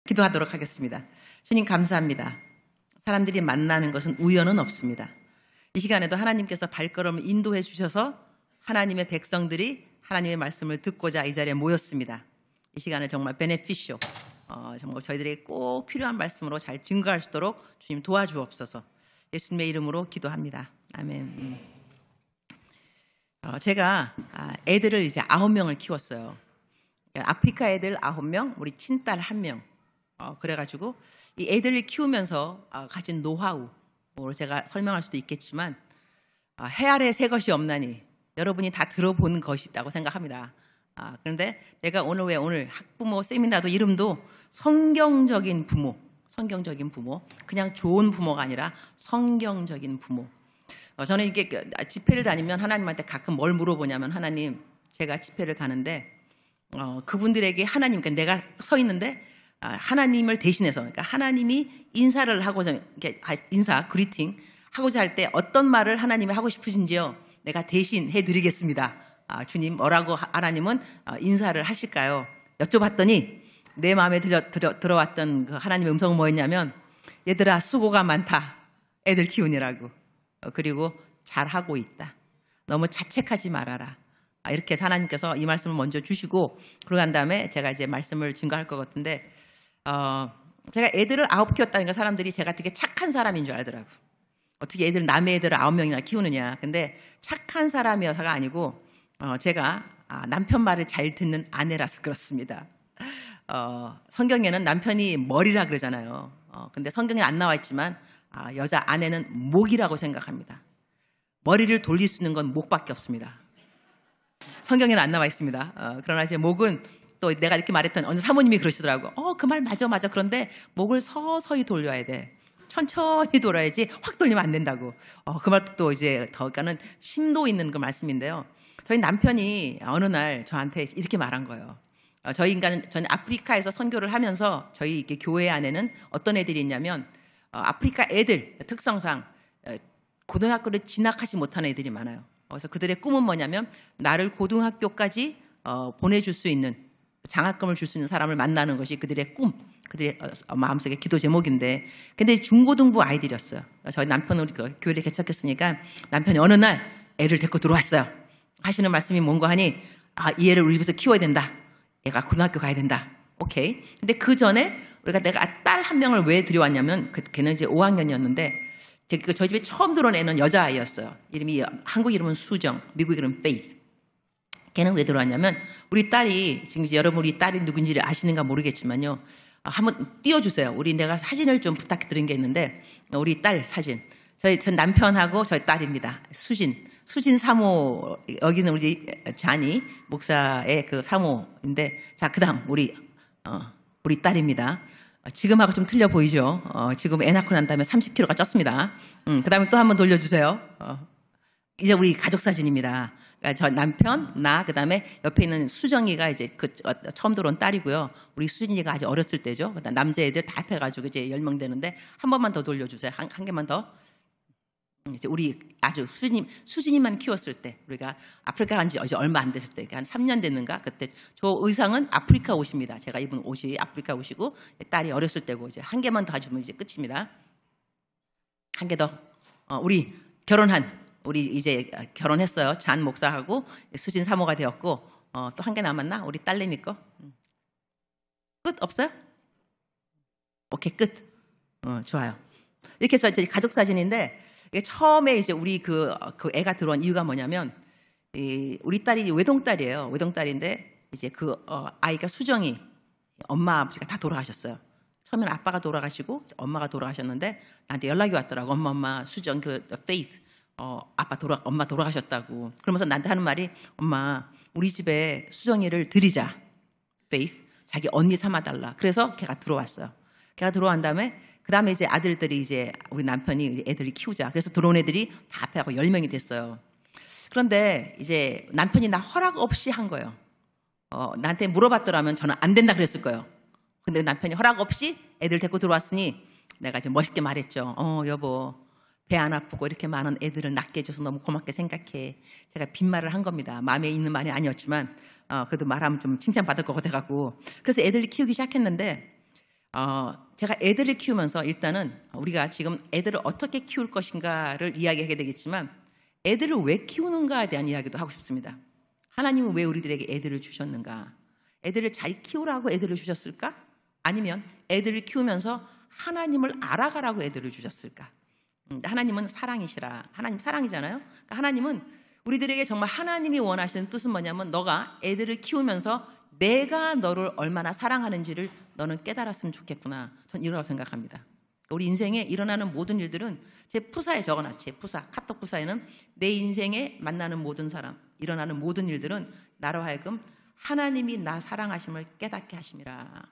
기도하도록 하겠습니다. 주님 감사합니다. 사람들이 만나는 것은 우연은 없습니다. 이 시간에도 하나님께서 발걸음을 인도해 주셔서 하나님의 백성들이 하나님의 말씀을 듣고자 이 자리에 모였습니다. 이 시간을 정말 베네피쇼, 정말 저희들에게 꼭 필요한 말씀으로 잘 증거할 수 있도록 주님 도와주옵소서. 예수님의 이름으로 기도합니다. 아멘. 제가 애들을 이제 9명을 키웠어요. 아프리카 애들 9명, 우리 친딸 1명. 그래가지고 이 애들을 키우면서 가진 노하우, 제가 설명할 수도 있겠지만 해 아래 새 것이 없나니 여러분이 다 들어본 것이 있다고 생각합니다. 그런데 내가 오늘 학부모 세미나도 이름도 성경적인 부모, 그냥 좋은 부모가 아니라 성경적인 부모. 저는 이게 집회를 다니면 하나님한테 가끔 뭘 물어보냐면, 하나님, 제가 집회를 가는데 그분들에게 하나님, 그러니까 내가 서 있는데 하나님을 대신해서, 그러니까 하나님이 인사를 하고자, 인사, 그리팅 하고자 할 때 어떤 말을 하나님이 하고 싶으신지요? 내가 대신 해드리겠습니다. 주님, 뭐라고 하나님은 인사를 하실까요? 여쭤봤더니 내 마음에 들어왔던 그 하나님의 음성은 뭐였냐면, 얘들아 수고가 많다. 애들 키우느라고. 그리고 잘하고 있다. 너무 자책하지 말아라. 이렇게 하나님께서 이 말씀을 먼저 주시고, 그러고 난 다음에 제가 이제 말씀을 증거할 것 같은데, 제가 애들을 9 키웠다는 걸 사람들이 제가 되게 착한 사람인 줄 알더라고. 어떻게 남의 애들을 9명이나 키우느냐. 근데 착한 사람이어서가 아니고, 제가 남편 말을 잘 듣는 아내라서 그렇습니다. 성경에는 남편이 머리라 그러잖아요. 근데 성경에 안 나와 있지만 여자 아내는 목이라고 생각합니다. 머리를 돌릴 수 있는 건 목밖에 없습니다. 성경에는 안 나와 있습니다. 그러나 이제 목은, 또 내가 이렇게 말했던 어느 사모님이 그러시더라고. 그 말 맞아. 그런데 목을 서서히 돌려야 돼. 천천히 돌아야지 확 돌리면 안 된다고. 그 말도 이제 그러니까는 심도 있는 그 말씀인데요. 저희 남편이 어느 날 저한테 이렇게 말한 거예요. 저는 아프리카에서 선교를 하면서 저희 이렇게 교회 안에는 어떤 애들이 있냐면, 아프리카 애들 특성상 고등학교를 진학하지 못하는 애들이 많아요. 그래서 그들의 꿈은 뭐냐면, 나를 고등학교까지 보내줄 수 있는, 장학금을 줄 수 있는 사람을 만나는 것이 그들의 꿈, 그들의 마음속의 기도 제목인데, 근데 중고등부 아이들이었어요. 저희 남편은 교회를 개척했으니까 남편이 어느 날 애를 데리고 들어왔어요. 하시는 말씀이 뭔가 하니, 이 애를 우리 집에서 키워야 된다. 얘가 고등학교 가야 된다. 오케이. 근데 그 전에 내가 딸 1명을 왜 들여왔냐면, 걔는 이제 5학년이었는데 저희 집에 처음 들어온 애는 여자아이였어요. 한국 이름은 수정, 미국 이름은 페이스. 걔는 왜 들어왔냐면, 우리 딸이, 지금 이제 여러분 우리 딸이 누군지를 아시는가 모르겠지만요, 한번 띄워주세요. 내가 사진을 좀 부탁드린 게 있는데, 우리 딸 사진. 전 남편하고 저희 딸입니다. 수진 사모, 여기는 우리 자니 목사의 그 사모인데, 자, 그 다음 우리 딸입니다. 지금하고 좀 틀려 보이죠? 지금 애 낳고 난 다음에 30kg가 쪘습니다. 그 다음에 또 한번 돌려주세요. 이제 우리 가족 사진입니다. 그러니까 저 남편, 그 다음에 옆에 있는 수정이가 이제 처음 들어온 딸이고요. 우리 수진이가 아주 어렸을 때죠. 그다음 남자애들 다 합해가지고 이제 10명 되는데, 한 번만 더 돌려주세요. 한 개만 더. 이제 우리 아주 수진이만 키웠을 때, 우리가 아프리카 간 지 얼마 안 됐을 때, 한 3년 됐는가? 그때 저 의상은 아프리카 옷입니다. 제가 입은 옷이 아프리카 옷이고, 딸이 어렸을 때고, 이제 한 개만 더 해주면 이제 끝입니다. 한 개 더. 우리 우리 이제 결혼했어요. 잔 목사하고 수진 사모가 되었고, 또 한 개 남았나? 우리 딸내미 거. 끝? 없어요? 오케이, 끝. 좋아요. 이렇게 해서 이제 가족 사진인데, 이게 처음에 이제 우리 그 애가 들어온 이유가 뭐냐면, 우리 딸이 외동딸이에요. 외동딸인데, 이제 아이가 수정이, 엄마 아버지가 다 돌아가셨어요. 처음에는 아빠가 돌아가시고 엄마가 돌아가셨는데, 나한테 연락이 왔더라고. 엄마 수정 페이스, 엄마 돌아가셨다고. 그러면서 나한테 하는 말이, 엄마 우리 집에 수정이를 드리자. 페이스, 자기 언니 삼아달라. 그래서 걔가 들어왔어요. 걔가 들어온 다음에, 그 다음에 이제 아들들이, 이제 우리 남편이 애들이 키우자. 그래서 들어온 애들이 다 합해갖고 10명이 됐어요. 그런데 이제 남편이 나 허락 없이 한 거예요. 나한테 물어봤더라면 저는 안 된다 그랬을 거예요. 근데 남편이 허락 없이 애들 데리고 들어왔으니, 내가 이제 멋있게 말했죠. 여보, 배 안 아프고 이렇게 많은 애들을 낳게 해줘서 너무 고맙게 생각해. 제가 빈말을 한 겁니다. 마음에 있는 말이 아니었지만, 그래도 말하면 좀 칭찬받을 것 같아갖고. 그래서 애들을 키우기 시작했는데, 제가 애들을 키우면서 일단은 우리가 지금 애들을 어떻게 키울 것인가를 이야기하게 되겠지만 애들을 왜 키우는가에 대한 이야기도 하고 싶습니다. 하나님은 왜 우리들에게 애들을 주셨는가? 애들을 잘 키우라고 애들을 주셨을까? 아니면 애들을 키우면서 하나님을 알아가라고 애들을 주셨을까? 하나님은 사랑이시라. 하나님 사랑이잖아요. 그러니까 하나님은 우리들에게 정말 하나님이 원하시는 뜻은 뭐냐면 너가 애들을 키우면서 내가 너를 얼마나 사랑하는지를 너는 깨달았으면 좋겠구나. 전 이러라고 생각합니다. 우리 인생에 일어나는 모든 일들은 제 푸사에 적어놨죠. 제 푸사, 카톡 푸사에는 내 인생에 만나는 모든 사람, 일어나는 모든 일들은 나로 하여금 하나님이 나 사랑하심을 깨닫게 하심이라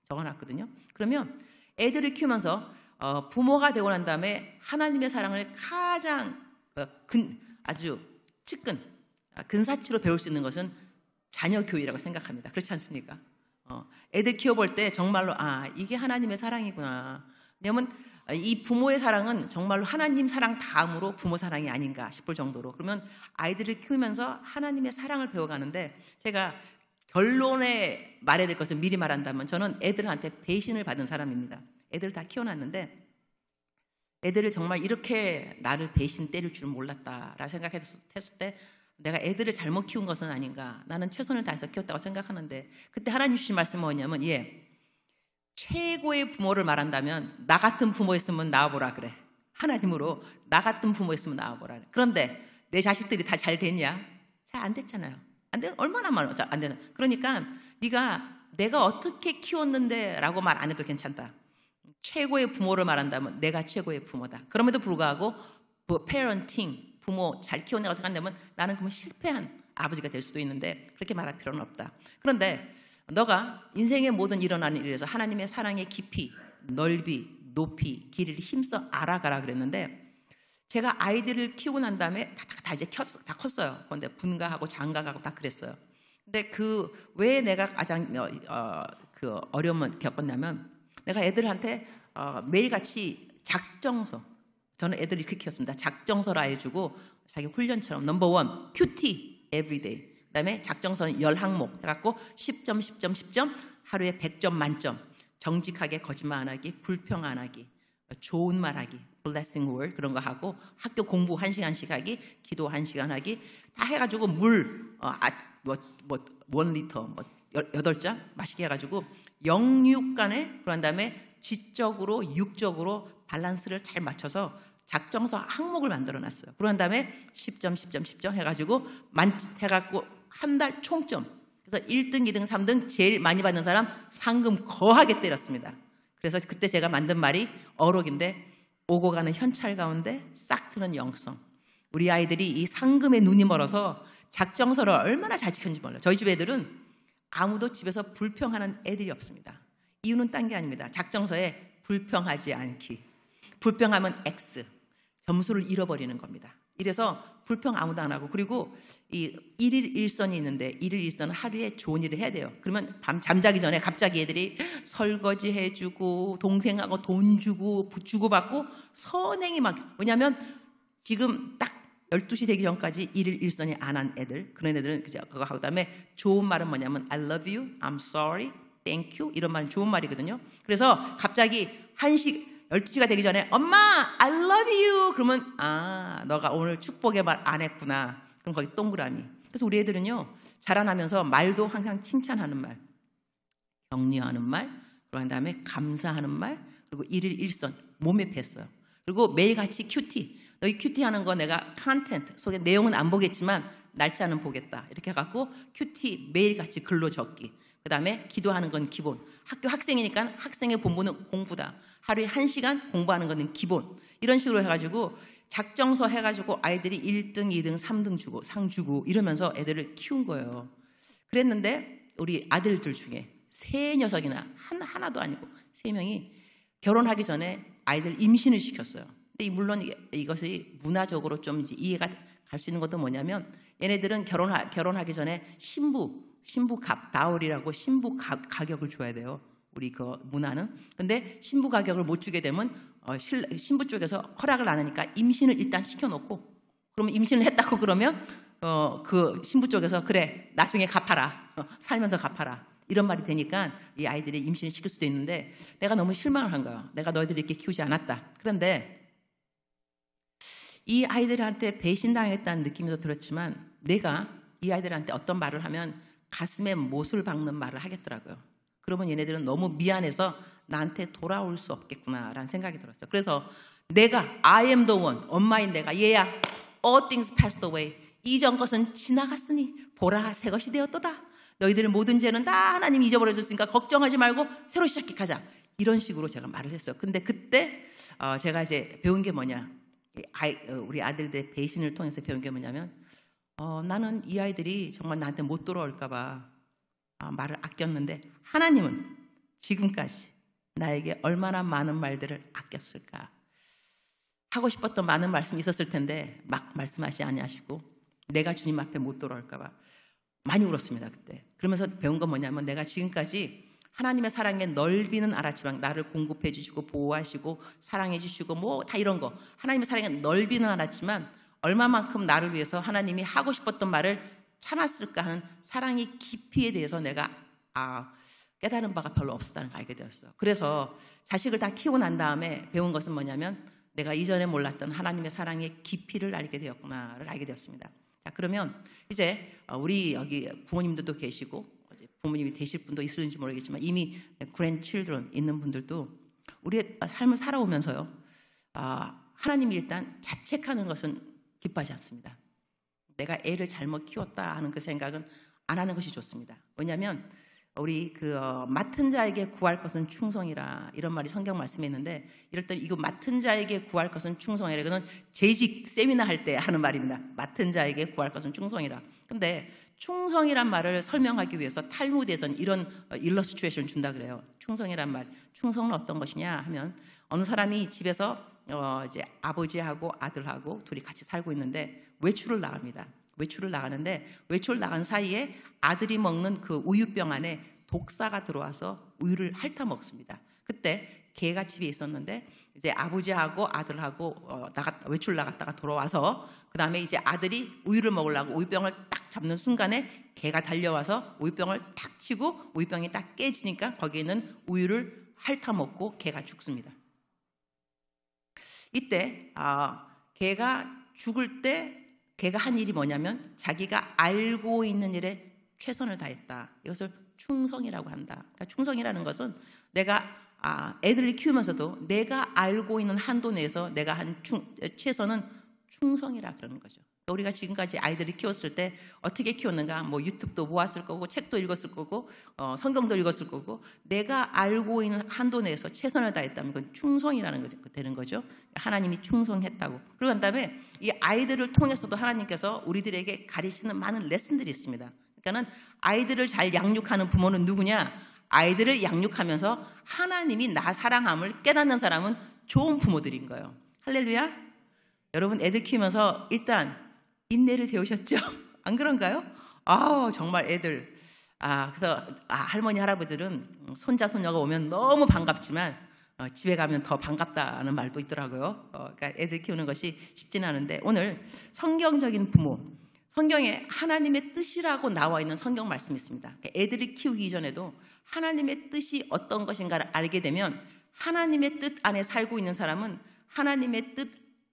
적어놨거든요. 그러면 애들을 키우면서 부모가 되고 난 다음에 하나님의 사랑을 가장 아주 측근, 근사치로 배울 수 있는 것은 자녀 교육이라고 생각합니다. 그렇지 않습니까? 애들 키워볼 때 정말로 이게 하나님의 사랑이구나. 왜냐하면 이 부모의 사랑은 정말로 하나님 사랑 다음으로 부모 사랑이 아닌가 싶을 정도로. 그러면 아이들을 키우면서 하나님의 사랑을 배워가는데 제가 결론에 말해야 될 것을 미리 말한다면 저는 애들한테 배신을 받은 사람입니다. 애들을 다 키워놨는데 애들을 정말 이렇게 나를 배신 때릴 줄은 몰랐다라고 생각했을 때 내가 애들을 잘못 키운 것은 아닌가. 나는 최선을 다해서 키웠다고 생각하는데 그때 하나님 주신 말씀은 뭐냐면 최고의 부모를 말한다면 나 같은 부모였으면 나와보라 그래. 하나님으로 나 같은 부모였으면 나와보라 그래. 그런데 내 자식들이 다 잘 됐냐? 잘 안 됐잖아요. 안 되는 얼마나 많아 안 되는. 그러니까 내가 어떻게 키웠는데 라고 말 안 해도 괜찮다. 최고의 부모를 말한다면 내가 최고의 부모다. 그럼에도 불구하고 parenting, 부모 잘 키워내가 생각한다면 나는 그러면 실패한 아버지가 될 수도 있는데 그렇게 말할 필요는 없다. 그런데 너가 인생의 모든 일어나는 일에서 하나님의 사랑의 깊이, 넓이, 높이, 길이를 힘써 알아가라 그랬는데 제가 아이들을 키우고 난 다음에 다 이제 다 컸어요. 그런데 분가하고 장가가고 다 그랬어요. 근데 왜 내가 가장 어려움을 겪었냐면 내가 애들한테 매일같이 작정서, 저는 애들이 그렇게 키웠습니다. 작정서라 해주고 자기 훈련처럼 넘버 1 큐티 everyday. 그다음에 작정서는 10항목 해갖고 10점 10점 10점 하루에 100점 만점. 정직하게 거짓말 안 하기, 불평 안 하기, 좋은 말 하기, blessing word 그런 거 하고 학교 공부 1시간씩 하기, 기도 1시간 하기 다 해가지고 물 1리터 8잔 마시게 해가지고 영육간에 그런 다음에 지적으로 육적으로 밸런스를 잘 맞춰서 작정서 항목을 만들어 놨어요. 그런 다음에 10점 10점 10점 해가지고 해갖고 한 달 총점. 그래서 1등 2등 3등 제일 많이 받는 사람 상금 거하게 때렸습니다. 그래서 그때 제가 만든 말이 어록인데 오고 가는 현찰 가운데 싹 트는 영성. 우리 아이들이 이 상금에 눈이 멀어서 작정서를 얼마나 잘 지켰는지 몰라요. 저희 집 애들은 아무도 집에서 불평하는 애들이 없습니다. 이유는 딴 게 아닙니다. 작정서에 불평하지 않기. 불평하면 X. 점수를 잃어버리는 겁니다. 이래서 불평 아무도 안 하고 그리고 이 1일 1선이 있는데 1일 1선은 하루에 좋은 일을 해야 돼요. 그러면 밤 잠자기 전에 갑자기 애들이 설거지 해주고 동생하고 돈 주고받고 선행이 막 왜냐하면 지금 딱 12시 되기 전까지 1일 1선이 안 한 애들 그런 애들은 그거 하고 그다음에 좋은 말은 뭐냐면 I love you, I'm sorry, thank you 이런 말은 좋은 말이거든요. 그래서 갑자기 12시가 되기 전에 엄마 I love you 그러면 너가 오늘 축복의 말 안 했구나. 그럼 거기 동그라미. 그래서 우리 애들은요 자라나면서 말도 항상 칭찬하는 말, 격려하는 말, 그런 다음에 감사하는 말, 그리고 1일 1선 몸에 뱄어요. 그리고 매일같이 큐티. 너희 큐티하는 거 내가 컨텐트 속에 내용은 안 보겠지만 날짜는 보겠다. 이렇게 해갖고 큐티 매일같이 글로 적기. 그 다음에 기도하는 건 기본. 학교 학생이니까 학생의 본분은 공부다. 하루에 1시간 공부하는 거는 기본. 이런 식으로 해가지고 작정서 해가지고 아이들이 1등, 2등, 3등 주고 상 주고 이러면서 애들을 키운 거예요. 그랬는데 우리 아들들 중에 3녀석이나 하나도 아니고 3명이 결혼하기 전에 아이들 임신을 시켰어요. 근데 물론 이것이 문화적으로 좀 이제 이해가 갈 수 있는 것도 뭐냐면 얘네들은 결혼하기 전에 신부 다울이라고 신부 가격을 줘야 돼요. 우리 그 문화는. 근데 신부 가격을 못 주게 되면 신부 쪽에서 허락을 안 하니까 임신을 일단 시켜놓고 그러면 임신을 했다고 그러면 그 신부 쪽에서 그래 나중에 갚아라. 살면서 갚아라. 이런 말이 되니까 이 아이들이 임신을 시킬 수도 있는데 내가 너무 실망을 한 거예요. 내가 너희들을 이렇게 키우지 않았다. 그런데 이 아이들한테 배신당했다는 느낌이 더 들었지만 내가 이 아이들한테 어떤 말을 하면 가슴에 못을 박는 말을 하겠더라고요. 그러면 얘네들은 너무 미안해서 나한테 돌아올 수 없겠구나라는 생각이 들었어요. 그래서 내가 I am the one, 엄마인 내가 얘야 all things passed away, 이전 것은 지나갔으니 보라 새 것이 되었도다. 너희들의 모든 죄는 다 하나님이 잊어버려줬으니까 걱정하지 말고 새로 시작하자. 이런 식으로 제가 말을 했어요. 근데 그때 제가 이제 배운 게 뭐냐, 우리 아들들의 배신을 통해서 배운 게 뭐냐면 나는 이 아이들이 정말 나한테 못 돌아올까 봐 말을 아꼈는데 하나님은 지금까지 나에게 얼마나 많은 말들을 아꼈을까. 하고 싶었던 많은 말씀이 있었을 텐데 막 말씀하시 아니하시고 내가 주님 앞에 못 돌아올까 봐 많이 울었습니다. 그때. 그러면서 배운 건 뭐냐면 내가 지금까지 하나님의 사랑의 넓이는 알았지만 나를 공급해 주시고 보호하시고 사랑해 주시고 뭐 다 이런 거 하나님의 사랑의 넓이는 알았지만 얼마만큼 나를 위해서 하나님이 하고 싶었던 말을 참았을까 하는 사랑의 깊이에 대해서 내가 깨달은 바가 별로 없었다는 걸 알게 되었어요. 그래서 자식을 다 키우고 난 다음에 배운 것은 뭐냐면 내가 이전에 몰랐던 하나님의 사랑의 깊이를 알게 되었구나를 알게 되었습니다. 자, 그러면 이제 우리 여기 부모님들도 계시고 부모님이 되실 분도 있을지 모르겠지만 이미 grandchildren 있는 분들도 우리의 삶을 살아오면서요, 하나님이 일단 자책하는 것은 기뻐하지 않습니다. 내가 애를 잘못 키웠다 하는 그 생각은 안 하는 것이 좋습니다. 왜냐하면 우리 맡은 자에게 구할 것은 충성이라 이런 말이 성경 말씀에 있는데 이럴 때 이거 맡은 자에게 구할 것은 충성이라 이거는 재직 세미나 할 때 하는 말입니다. 맡은 자에게 구할 것은 충성이라. 근데 충성이란 말을 설명하기 위해서 탈무드에서는 이런 일러스트레이션을 준다 그래요. 충성이란 말. 충성은 어떤 것이냐 하면 어느 사람이 집에서 이제 아버지하고 아들하고 둘이 같이 살고 있는데 외출을 나갑니다. 외출을 나가는데 외출 나간 사이에 아들이 먹는 그 우유병 안에 독사가 들어와서 우유를 핥아 먹습니다. 그때 개가 집에 있었는데 이제 아버지하고 아들하고 외출 나갔다가 돌아와서 그 다음에 이제 아들이 우유를 먹으려고 우유병을 딱 잡는 순간에 개가 달려와서 우유병을 탁 치고 우유병이 딱 깨지니까 거기에 있는 우유를 핥아 먹고 개가 죽습니다. 이때 개가 죽을 때 걔가 한 일이 뭐냐면 자기가 알고 있는 일에 최선을 다했다. 이것을 충성이라고 한다. 그러니까 충성이라는 것은 내가 애들을 키우면서도 내가 알고 있는 한도 내에서 내가 한 최선은 충성이라 그러는 거죠. 우리가 지금까지 아이들을 키웠을 때 어떻게 키웠는가, 뭐 유튜브도 보았을 거고 책도 읽었을 거고 성경도 읽었을 거고 내가 알고 있는 한도 내에서 최선을 다했다면 그건 충성이라는 거 되는 거죠. 하나님이 충성했다고. 그리고 난 다음에 이 아이들을 통해서도 하나님께서 우리들에게 가르치는 많은 레슨들이 있습니다. 그러니까는 아이들을 잘 양육하는 부모는 누구냐? 아이들을 양육하면서 하나님이 나 사랑함을 깨닫는 사람은 좋은 부모들인 거예요. 할렐루야. 여러분 애들 키우면서 일단 인내를 배우셨죠? 안 그런가요? 정말 애들. 그래서 할머니, 할아버지들은 손자, 손녀가 오면 너무 반갑지만 집에 가면 더 반갑다는 말도 있더라고요. 그러니까 애들 키우는 것이 쉽지는 않은데 오늘 성경적인 부모, 성경에 하나님의 뜻이라고 나와 있는 성경 말씀이 있습니다. 그러니까 애들을 키우기 이전에도 하나님의 뜻이 어떤 것인가를 알게 되면 하나님의 뜻 안에 살고 있는 사람은 하나님의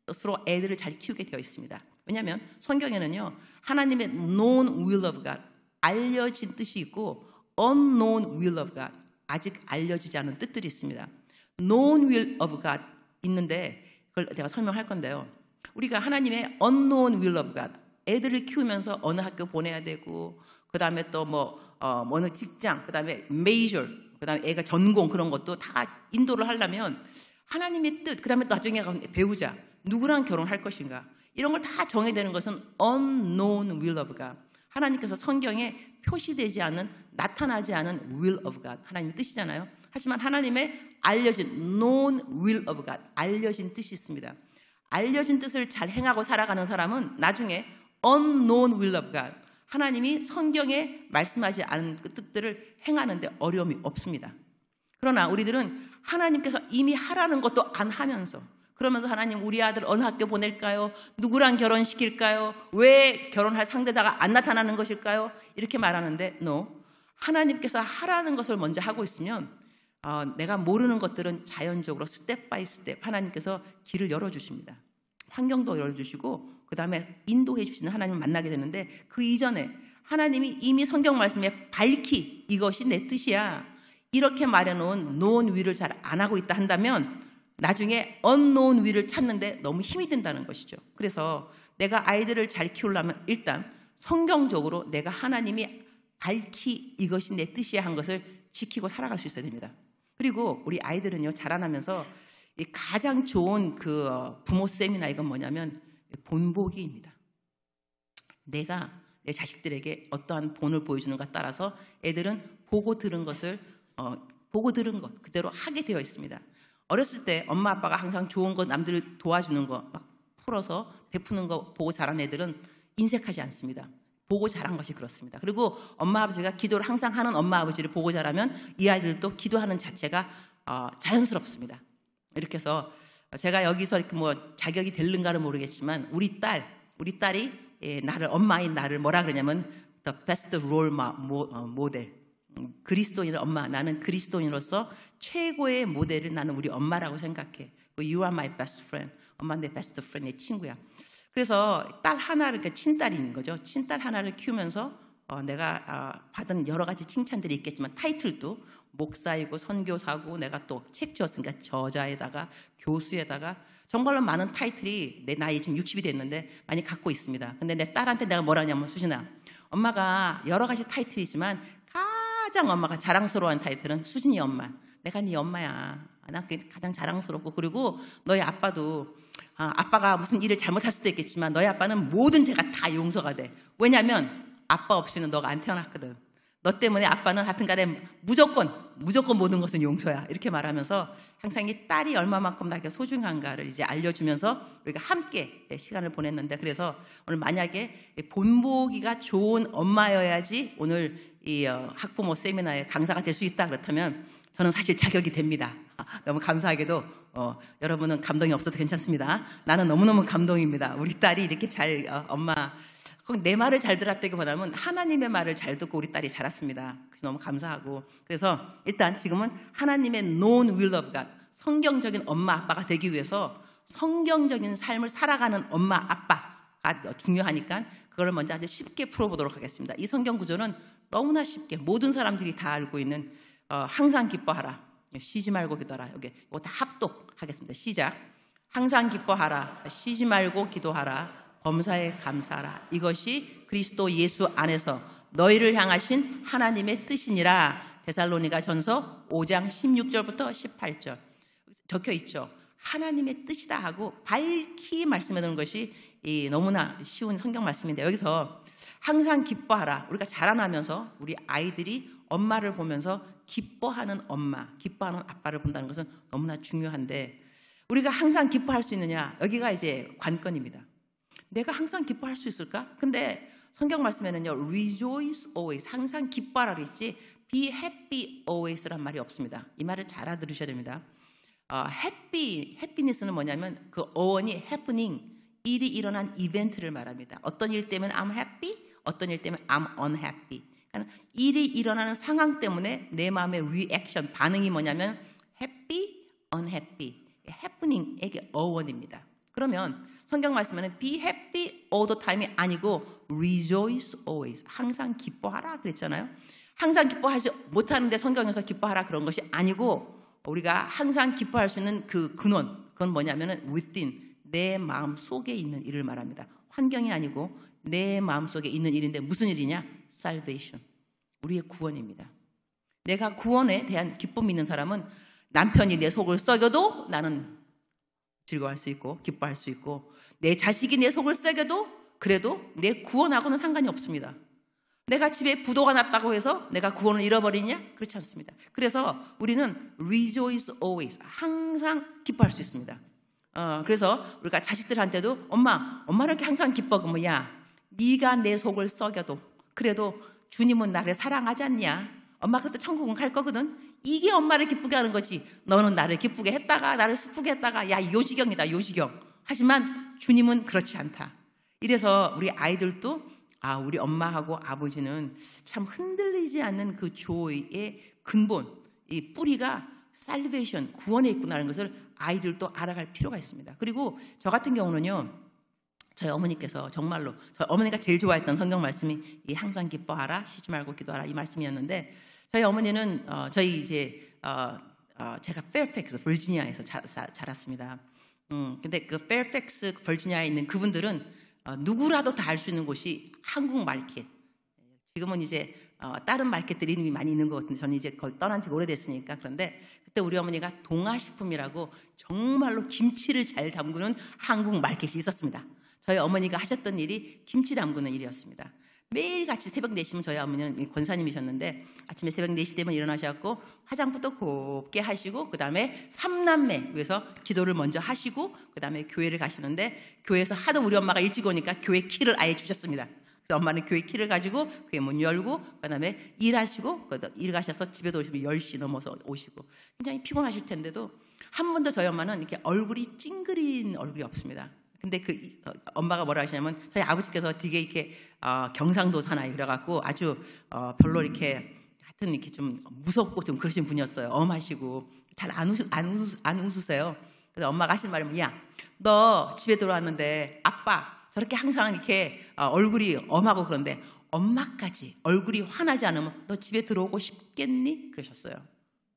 뜻으로 애들을 잘 키우게 되어 있습니다. 왜냐하면 성경에는요 하나님의 known will of God, 알려진 뜻이 있고 unknown will of God, 아직 알려지지 않은 뜻들이 있습니다. known will of God 있는데 그걸 제가 설명할 건데요, 우리가 하나님의 unknown will of God, 애들을 키우면서 어느 학교 보내야 되고 그 다음에 또 어느 직장, 그 다음에 major, 그 다음에 애가 전공 그런 것도 다 인도를 하려면 하나님의 뜻, 그 다음에 나중에 배우자, 누구랑 결혼할 것인가 이런 걸 다 정해야 되는 것은 unknown will of God, 하나님께서 성경에 표시되지 않은, 나타나지 않은 will of God, 하나님의 뜻이잖아요. 하지만 하나님의 알려진 known will of God, 알려진 뜻이 있습니다. 알려진 뜻을 잘 행하고 살아가는 사람은 나중에 unknown will of God, 하나님이 성경에 말씀하지 않은 그 뜻들을 행하는데 어려움이 없습니다. 그러나 우리들은 하나님께서 이미 하라는 것도 안 하면서, 그러면서 하나님 우리 아들 어느 학교 보낼까요? 누구랑 결혼시킬까요? 왜 결혼할 상대자가 안 나타나는 것일까요? 이렇게 말하는데 no, 하나님께서 하라는 것을 먼저 하고 있으면 내가 모르는 것들은 자연적으로 스텝 바이 스텝 하나님께서 길을 열어주십니다. 환경도 열어주시고 그 다음에 인도해 주시는 하나님을 만나게 되는데, 그 이전에 하나님이 이미 성경 말씀에 밝히 이것이 내 뜻이야 이렇게 말해놓은 known will을 잘 안 하고 있다 한다면 나중에 unknown will을 찾는데 너무 힘이 든다는 것이죠. 그래서 내가 아이들을 잘 키우려면 일단 성경적으로 내가 하나님이 밝히 이것이 내 뜻이야 한 것을 지키고 살아갈 수 있어야 됩니다. 그리고 우리 아이들은요, 자라나면서 가장 좋은 그 부모 세미나 이건 뭐냐면 본보기입니다. 내가 내 자식들에게 어떠한 본을 보여주는가 따라서 애들은 보고 들은 것을 보고 들은 것 그대로 하게 되어 있습니다. 어렸을 때 엄마 아빠가 항상 좋은 것 남들을 도와주는 거 막 풀어서 베푸는 거 보고 자란 애들은 인색하지 않습니다. 보고 자란 것이 그렇습니다. 그리고 엄마 아버지가 기도를 항상 하는 엄마 아버지를 보고 자라면 이 아이들도 기도하는 자체가 자연스럽습니다. 이렇게 해서 제가 여기서 이렇게 뭐 자격이 될는가는 모르겠지만 우리 딸이 나를 엄마인 나를 뭐라 그러냐면 the best role model, 그리스도인의 엄마, 나는 그리스도인으로서 최고의 모델을 나는 우리 엄마라고 생각해. You are my best friend. 엄마 내 베스트 프렌드, 내 친구야. 그래서 딸 하나를, 그러니까 친딸인 거죠. 친딸 하나를 키우면서 내가 받은 여러 가지 칭찬들이 있겠지만 타이틀도 목사이고 선교사고 내가 또 책 지었으니까 저자에다가 교수에다가 정말로 많은 타이틀이 내 나이 지금 60이 됐는데 많이 갖고 있습니다. 근데 내 딸한테 내가 뭐라 하냐면 수진아, 엄마가 여러 가지 타이틀이지만 가장 엄마가 자랑스러워하는 타이틀은 수진이 엄마. 내가 네 엄마야. 나 그게 가장 자랑스럽고, 그리고 너희 아빠도 아빠가 무슨 일을 잘못할 수도 있겠지만 너희 아빠는 모든 죄가 다 용서가 돼. 왜냐하면 아빠 없이는 너가 안 태어났거든. 너 때문에 아빠는 하여튼간에 무조건 모든 것은 용서야. 이렇게 말하면서 항상 이 딸이 얼마만큼 나에게 소중한가를 이제 알려주면서 우리가 함께 시간을 보냈는데, 그래서 오늘 만약에 본보기가 좋은 엄마여야지 오늘 이 학부모 세미나에 강사가 될 수 있다 그렇다면 저는 사실 자격이 됩니다. 너무 감사하게도 여러분은 감동이 없어도 괜찮습니다. 나는 너무너무 감동입니다. 우리 딸이 이렇게 잘 엄마 내 말을 잘 들었다기보다는 하나님의 말을 잘 듣고 우리 딸이 자랐습니다. 너무 감사하고, 그래서 일단 지금은 하나님의 known will of God, 성경적인 엄마 아빠가 되기 위해서 성경적인 삶을 살아가는 엄마 아빠가 중요하니까 그걸 먼저 아주 쉽게 풀어보도록 하겠습니다. 이 성경 구조는 너무나 쉽게 모든 사람들이 다 알고 있는 항상 기뻐하라, 쉬지 말고 기도하라. 여기 이거 다 합독하겠습니다. 시작. 항상 기뻐하라, 쉬지 말고 기도하라, 범사에 감사하라. 이것이 그리스도 예수 안에서 너희를 향하신 하나님의 뜻이니라. 데살로니가 전서 5장 16절부터 18절 적혀 있죠. 하나님의 뜻이다 하고 밝히 말씀해 두는 것이 너무나 쉬운 성경 말씀인데, 여기서 항상 기뻐하라. 우리가 자라나면서 우리 아이들이 엄마를 보면서 기뻐하는 엄마, 기뻐하는 아빠를 본다는 것은 너무나 중요한데, 우리가 항상 기뻐할 수 있느냐? 여기가 이제 관건입니다. 내가 항상 기뻐할 수 있을까? 근데 성경 말씀에는요, rejoice always, 항상 기뻐하라 그랬지 be happy always란 말이 없습니다. 이 말을 잘 알아들으셔야 됩니다. happiness는 뭐냐면 그 어원이 happening, 일이 일어난 이벤트를 말합니다. 어떤 일 때문에 I'm happy, 어떤 일 때문에 I'm unhappy. 그러니까 일이 일어나는 상황 때문에 내 마음의 리액션, 반응이 뭐냐면 happy, unhappy, happening에게 어원입니다. 그러면 성경 말씀에는 be happy all the time이 아니고 rejoice always, 항상 기뻐하라 그랬잖아요. 항상 기뻐하지 못하는데 성경에서 기뻐하라 그런 것이 아니고, 우리가 항상 기뻐할 수 있는 그 근원, 그건 뭐냐면은 within, 내 마음 속에 있는 일을 말합니다. 환경이 아니고 내 마음 속에 있는 일인데 무슨 일이냐? salvation, 우리의 구원입니다. 내가 구원에 대한 기쁨이 있는 사람은 남편이 내 속을 썩여도 나는 즐거워할 수 있고 기뻐할 수 있고, 내 자식이 내 속을 썩여도 그래도 내 구원하고는 상관이 없습니다. 내가 집에 부도가 났다고 해서 내가 구원을 잃어버리냐? 그렇지 않습니다. 그래서 우리는 rejoice always, 항상 기뻐할 수 있습니다. 그래서 우리가 자식들한테도 엄마는 이렇게 항상 기뻐. 그러면 야, 네가 내 속을 썩여도 그래도 주님은 나를 사랑하지 않냐? 엄마 그래도 천국은 갈 거거든. 이게 엄마를 기쁘게 하는 거지. 너는 나를 기쁘게 했다가 나를 슬프게 했다가 야, 요지경이다, 요지경. 하지만 주님은 그렇지 않다. 이래서 우리 아이들도 우리 엄마하고 아버지는 참 흔들리지 않는 그 조의 근본, 이 뿌리가 살베이션, 구원에 있구나라는 것을 아이들도 알아갈 필요가 있습니다. 그리고 저 같은 경우는요, 저희 어머니께서 정말로 저희 어머니가 제일 좋아했던 성경 말씀이 이 항상 기뻐하라, 쉬지 말고 기도하라 이 말씀이었는데, 저희 어머니는 저희 이제 제가 페어팩스 버지니아에서 자랐습니다. 근데 그 페어팩스 버지니아에 있는 그분들은 누구라도 다 알 수 있는 곳이 한국 마켓. 지금은 이제 다른 마켓들이 이름이 많이 있는 것 같은데 저는 이제 거기 떠난 지 오래됐으니까. 그런데 그때 우리 어머니가 동아식품이라고 정말로 김치를 잘 담그는 한국 마켓이 있었습니다. 저희 어머니가 하셨던 일이 김치 담그는 일이었습니다. 매일같이 새벽 4시면 저희 어머니는 권사님이셨는데 아침에 새벽 4시 되면 일어나셔서 화장부터 곱게 하시고 그 다음에 3남매 위해서 기도를 먼저 하시고 그 다음에 교회를 가시는데, 교회에서 하도 우리 엄마가 일찍 오니까 교회 키를 아예 주셨습니다. 그래서 엄마는 교회 키를 가지고 교회 문 열고 그 다음에 일하시고 일 가셔서 집에 오시면 10시 넘어서 오시고 굉장히 피곤하실 텐데도 한 번도 저희 엄마는 이렇게 얼굴이 찡그린 얼굴이 없습니다. 근데 엄마가 뭐라 하시냐면, 저희 아버지께서 되게 이렇게 경상도 사나이 그래갖고 아주 별로 이렇게 하여튼 이렇게 좀 무섭고 좀 그러신 분이었어요. 엄하시고 잘 안 웃으세요. 그래서 엄마가 하신 말이 야, 너 집에 들어왔는데 아빠 저렇게 항상 이렇게 얼굴이 엄하고 그런데 엄마까지 얼굴이 환하지 않으면 너 집에 들어오고 싶겠니? 그러셨어요.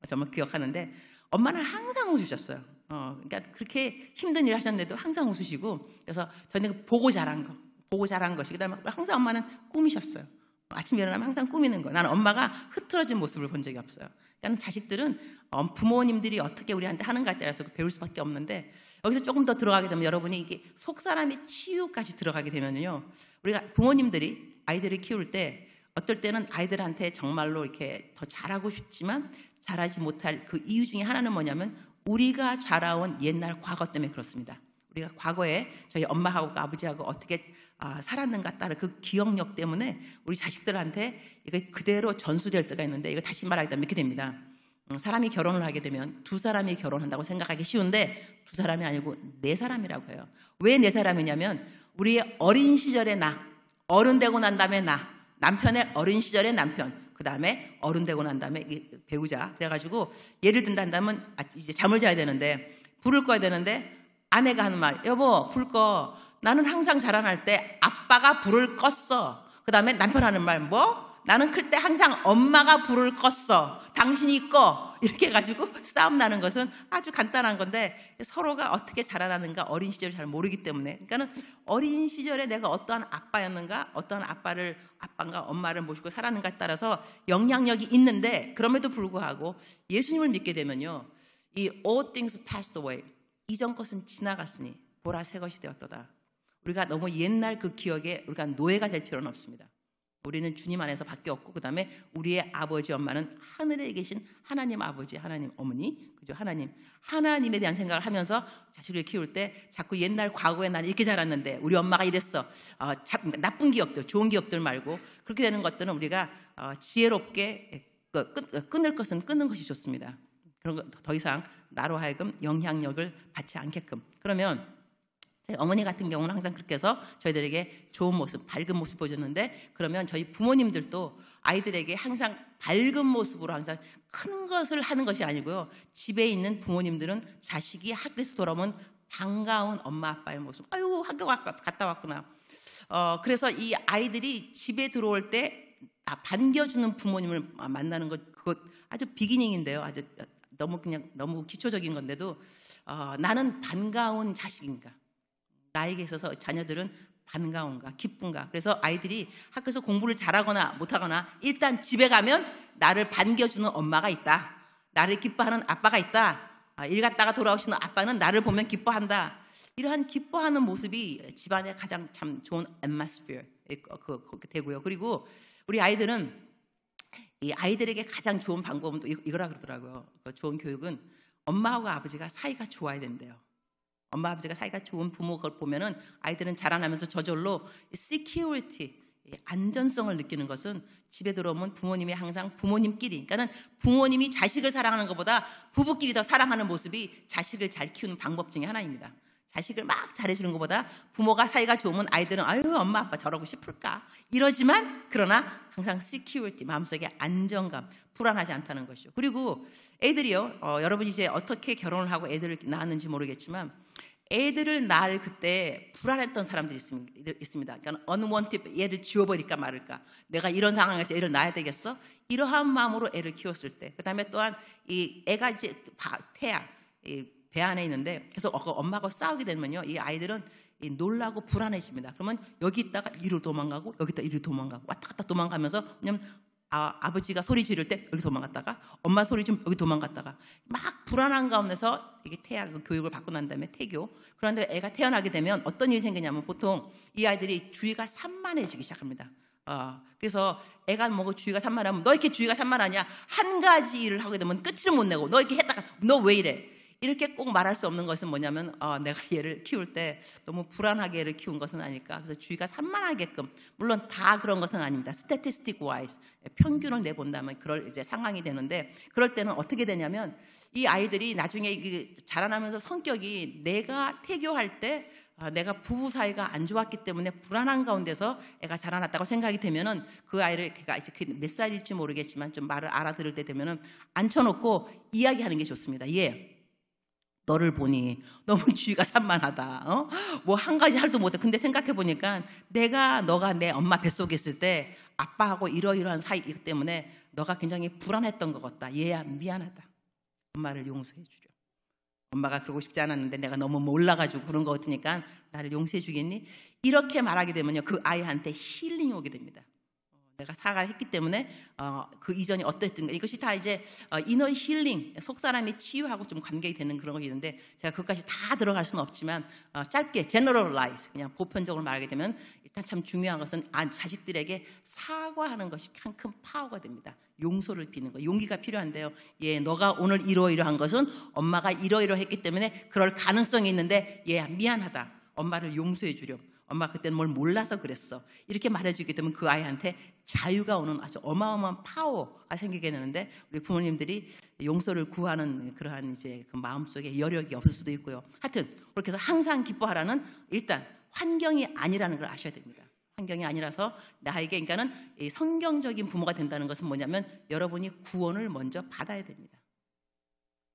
정말 기억하는데 엄마는 항상 웃으셨어요. 그러니까 그렇게 힘든 일 하셨는데도 항상 웃으시고, 그래서 저는 보고 자란 것이, 그다음에 항상 엄마는 꿈이셨어요. 아침에 일어나면 항상 꾸미는 거. 나는 엄마가 흐트러진 모습을 본 적이 없어요. 그러니까 자식들은 부모님들이 어떻게 우리한테 하는가에 따라서 배울 수밖에 없는데, 여기서 조금 더 들어가게 되면 여러분이 이게 속사람의 치유까지 들어가게 되면요, 우리가 부모님들이 아이들을 키울 때 어떨 때는 아이들한테 정말로 이렇게 더 잘하고 싶지만 잘하지 못할 그 이유 중에 하나는 뭐냐면 우리가 자라온 옛날 과거 때문에 그렇습니다. 우리가 과거에 저희 엄마하고 아버지하고 어떻게 살았는가 따라 그 기억력 때문에 우리 자식들한테 이거 그대로 전수될 때가 있는데, 이거 다시 말하게 되면 이렇게 됩니다. 사람이 결혼을 하게 되면 두 사람이 결혼한다고 생각하기 쉬운데 두 사람이 아니고 네 사람이라고 해요. 왜 네 사람이냐면 우리의 어린 시절의 나, 어른 되고 난 다음에 남편의 어린 시절의 남편, 그 다음에 어른 되고 난 다음에 배우자. 그래가지고 예를 든다면 이제 잠을 자야 되는데 불을 꺼야 되는데 아내가 하는 말, 여보 불 꺼. 나는 항상 자라날 때 아빠가 불을 껐어. 그 다음에 남편 하는 말, 뭐? 나는 클 때 항상 엄마가 불을 껐어. 당신이 꺼. 이렇게 해가지고 싸움 나는 것은 아주 간단한 건데, 서로가 어떻게 자라나는가 어린 시절을 잘 모르기 때문에, 그러니까는 어린 시절에 내가 어떠한 아빠였는가, 어떠한 아빠인가 엄마를 모시고 살았는가에 따라서 영향력이 있는데, 그럼에도 불구하고 예수님을 믿게 되면요, 이 all things passed away, 이전 것은 지나갔으니 보라 새 것이 되었도다. 우리가 너무 옛날 그 기억에 우리가 노예가 될 필요는 없습니다. 우리는 주님 안에서 밖에 없고, 그 다음에 우리의 아버지 엄마는 하늘에 계신 하나님 아버지, 하나님 어머니, 그죠? 하나님에 대한 생각을 하면서 자식을 키울 때 자꾸 옛날 과거에 나는 이렇게 자랐는데 우리 엄마가 이랬어. 나쁜 기억들, 좋은 기억들 말고 그렇게 되는 것들은 우리가 지혜롭게 끊을 것은 끊는 것이 좋습니다. 그런 거 더 이상 나로 하여금 영향력을 받지 않게끔. 그러면 어머니 같은 경우는 항상 그렇게 해서 저희들에게 좋은 모습, 밝은 모습 보여줬는데, 그러면 저희 부모님들도 아이들에게 항상 밝은 모습으로 항상 큰 것을 하는 것이 아니고요, 집에 있는 부모님들은 자식이 학교에서 돌아오면 반가운 엄마 아빠의 모습, 아유 학교 갔다 왔구나. 그래서 이 아이들이 집에 들어올 때 반겨주는 부모님을 만나는 것, 그것 아주 비기닝인데요. 아주 너무 기초적인 건데도 나는 반가운 자식인가, 나에게 있어서 자녀들은 반가운가, 기쁜가. 그래서 아이들이 학교에서 공부를 잘하거나 못하거나 일단 집에 가면 나를 반겨주는 엄마가 있다, 나를 기뻐하는 아빠가 있다, 일 갔다가 돌아오시는 아빠는 나를 보면 기뻐한다. 이러한 기뻐하는 모습이 집안의 가장 참 좋은 atmosphere 그렇게 되고요. 그리고 우리 아이들은 이 아이들에게 가장 좋은 방법은 또 이거라 그러더라고요. 좋은 교육은 엄마하고 아버지가 사이가 좋아야 된대요. 엄마 아버지가 사이가 좋은 부모가 보면은 아이들은 자라나면서 저절로 security, 안전성을 느끼는 것은 집에 들어오면 부모님이 항상 부모님끼리, 그러니까는 부모님이 자식을 사랑하는 것보다 부부끼리 더 사랑하는 모습이 자식을 잘 키우는 방법 중에 하나입니다. 자식을 막 잘해주는 것보다 부모가 사이가 좋으면 아이들은 아유 엄마 아빠 저러고 싶을까 이러지만 그러나 항상 security 마음속에 안정감 불안하지 않다는 것이죠. 그리고 애들이요 여러분이 이제 어떻게 결혼을 하고 애들을 낳았는지 모르겠지만 애들을 낳을 그때 불안했던 사람들이 있습니다. 그러니까 unwanted 얘를 지워버릴까 말을까 내가 이런 상황에서 애를 낳아야 되겠어 이러한 마음으로 애를 키웠을 때 그다음에 또한 이 애가 이제 태아 배 안에 있는데 계속 엄마하고 싸우게 되면요 이 아이들은 놀라고 불안해집니다. 그러면 여기 있다가 이리로 도망가고 여기 있다 이리로 도망가고 왔다 갔다 도망가면서 왜냐면 아버지가 소리 지를 때 여기 도망갔다가 엄마 소리 좀 여기 도망갔다가 막 불안한 가운데서 이게 태아 교육을 받고 난 다음에 태교 그런데 애가 태어나게 되면 어떤 일이 생기냐면 보통 이 아이들이 주의가 산만해지기 시작합니다. 그래서 애가 뭐고 주의가 산만하면 너 이렇게 주의가 산만하냐 한 가지 일을 하게 되면 끝을 못 내고 너 이렇게 했다가 너 왜 이래 이렇게 꼭 말할 수 없는 것은 뭐냐면 내가 얘를 키울 때 너무 불안하게 얘를 키운 것은 아닐까. 그래서 주의가 산만하게끔 물론 다 그런 것은 아닙니다. statistic wise 평균을 내본다면 그럴 이제 상황이 되는데 그럴 때는 어떻게 되냐면 이 아이들이 나중에 자라나면서 성격이 내가 태교할 때 내가 부부 사이가 안 좋았기 때문에 불안한 가운데서 애가 자라났다고 생각이 되면은 그 아이를 걔가 이제 몇 살일지 모르겠지만 좀 말을 알아들을 때 되면은 앉혀놓고 이야기하는 게 좋습니다. 예. 너를 보니 너무 주의가 산만하다. 뭐 한 가지 할도 못해. 근데 생각해 보니까 너가 내 엄마 뱃속에 있을 때 아빠하고 이러이러한 사이이기 때문에 너가 굉장히 불안했던 것 같다. 얘야 미안하다. 엄마를 용서해 주려. 엄마가 그러고 싶지 않았는데 내가 너무 몰라가지고 그런 것 같으니까 나를 용서해 주겠니? 이렇게 말하게 되면요 그 아이한테 힐링이 오게 됩니다. 내가 사과를 했기 때문에 그 이전이 어땠든 이것이 다 이제 이너 힐링 속사람이 치유하고 좀 관계가 되는 그런 것이 있는데 제가 그것까지 다 들어갈 수는 없지만 짧게 generalize 그냥 보편적으로 말하게 되면 일단 참 중요한 것은 자식들에게 사과하는 것이 큰 파워가 됩니다. 용서를 비는 거 용기가 필요한데요. 예, 너가 오늘 이러이러한 것은 엄마가 이러이러했기 때문에 그럴 가능성이 있는데 얘 미안하다. 엄마를 용서해 주렴. 엄마 그때는 뭘 몰라서 그랬어. 이렇게 말해주기 때문에 그 아이한테 자유가 오는 아주 어마어마한 파워가 생기게 되는데 우리 부모님들이 용서를 구하는 그러한 이제 그 마음속에 여력이 없을 수도 있고요. 하여튼 그렇게 해서 항상 기뻐하라는 일단 환경이 아니라는 걸 아셔야 됩니다. 환경이 아니라서 나에게 그러니까는 성경적인 부모가 된다는 것은 뭐냐면 여러분이 구원을 먼저 받아야 됩니다.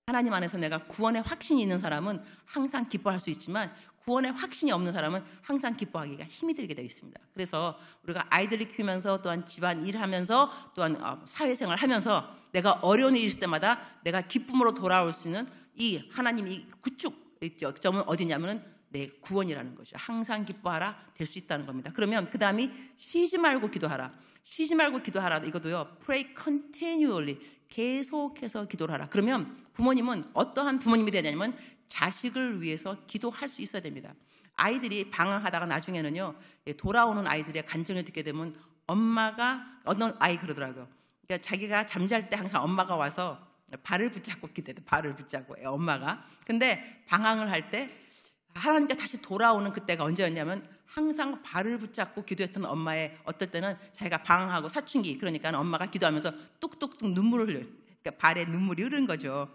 하나님 안에서 내가 구원의 확신이 있는 사람은 항상 기뻐할 수 있지만 구원의 확신이 없는 사람은 항상 기뻐하기가 힘이 들게 되어 있습니다. 그래서 우리가 아이들을 키우면서 또한 집안 일하면서 또한 사회생활 하면서 내가 어려운 일이 있을 때마다 내가 기쁨으로 돌아올 수 있는 이 하나님이 구축 점은 어디냐면은 내 구원이라는 거죠. 항상 기뻐하라 될 수 있다는 겁니다. 그러면 그 다음이 쉬지 말고 기도하라. 쉬지 말고 기도하라. 이것도요. Pray continually. 계속해서 기도를 하라. 그러면 부모님은 어떠한 부모님이 되냐면 자식을 위해서 기도할 수 있어야 됩니다. 아이들이 방황하다가 나중에는요. 돌아오는 아이들의 간증을 듣게 되면 엄마가 어떤 아이 그러더라고요. 그러니까 자기가 잠잘 때 항상 엄마가 와서 발을 붙잡고 기도해요. 발을 붙잡고 엄마가. 근데 방황을 할 때 하나님께 다시 돌아오는 그때가 언제였냐면 항상 발을 붙잡고 기도했던 엄마의 어떨 때는 자기가 방황하고 사춘기 그러니까 엄마가 기도하면서 뚝뚝뚝 눈물을 흘려요. 그러니까 발에 눈물이 흐른 거죠.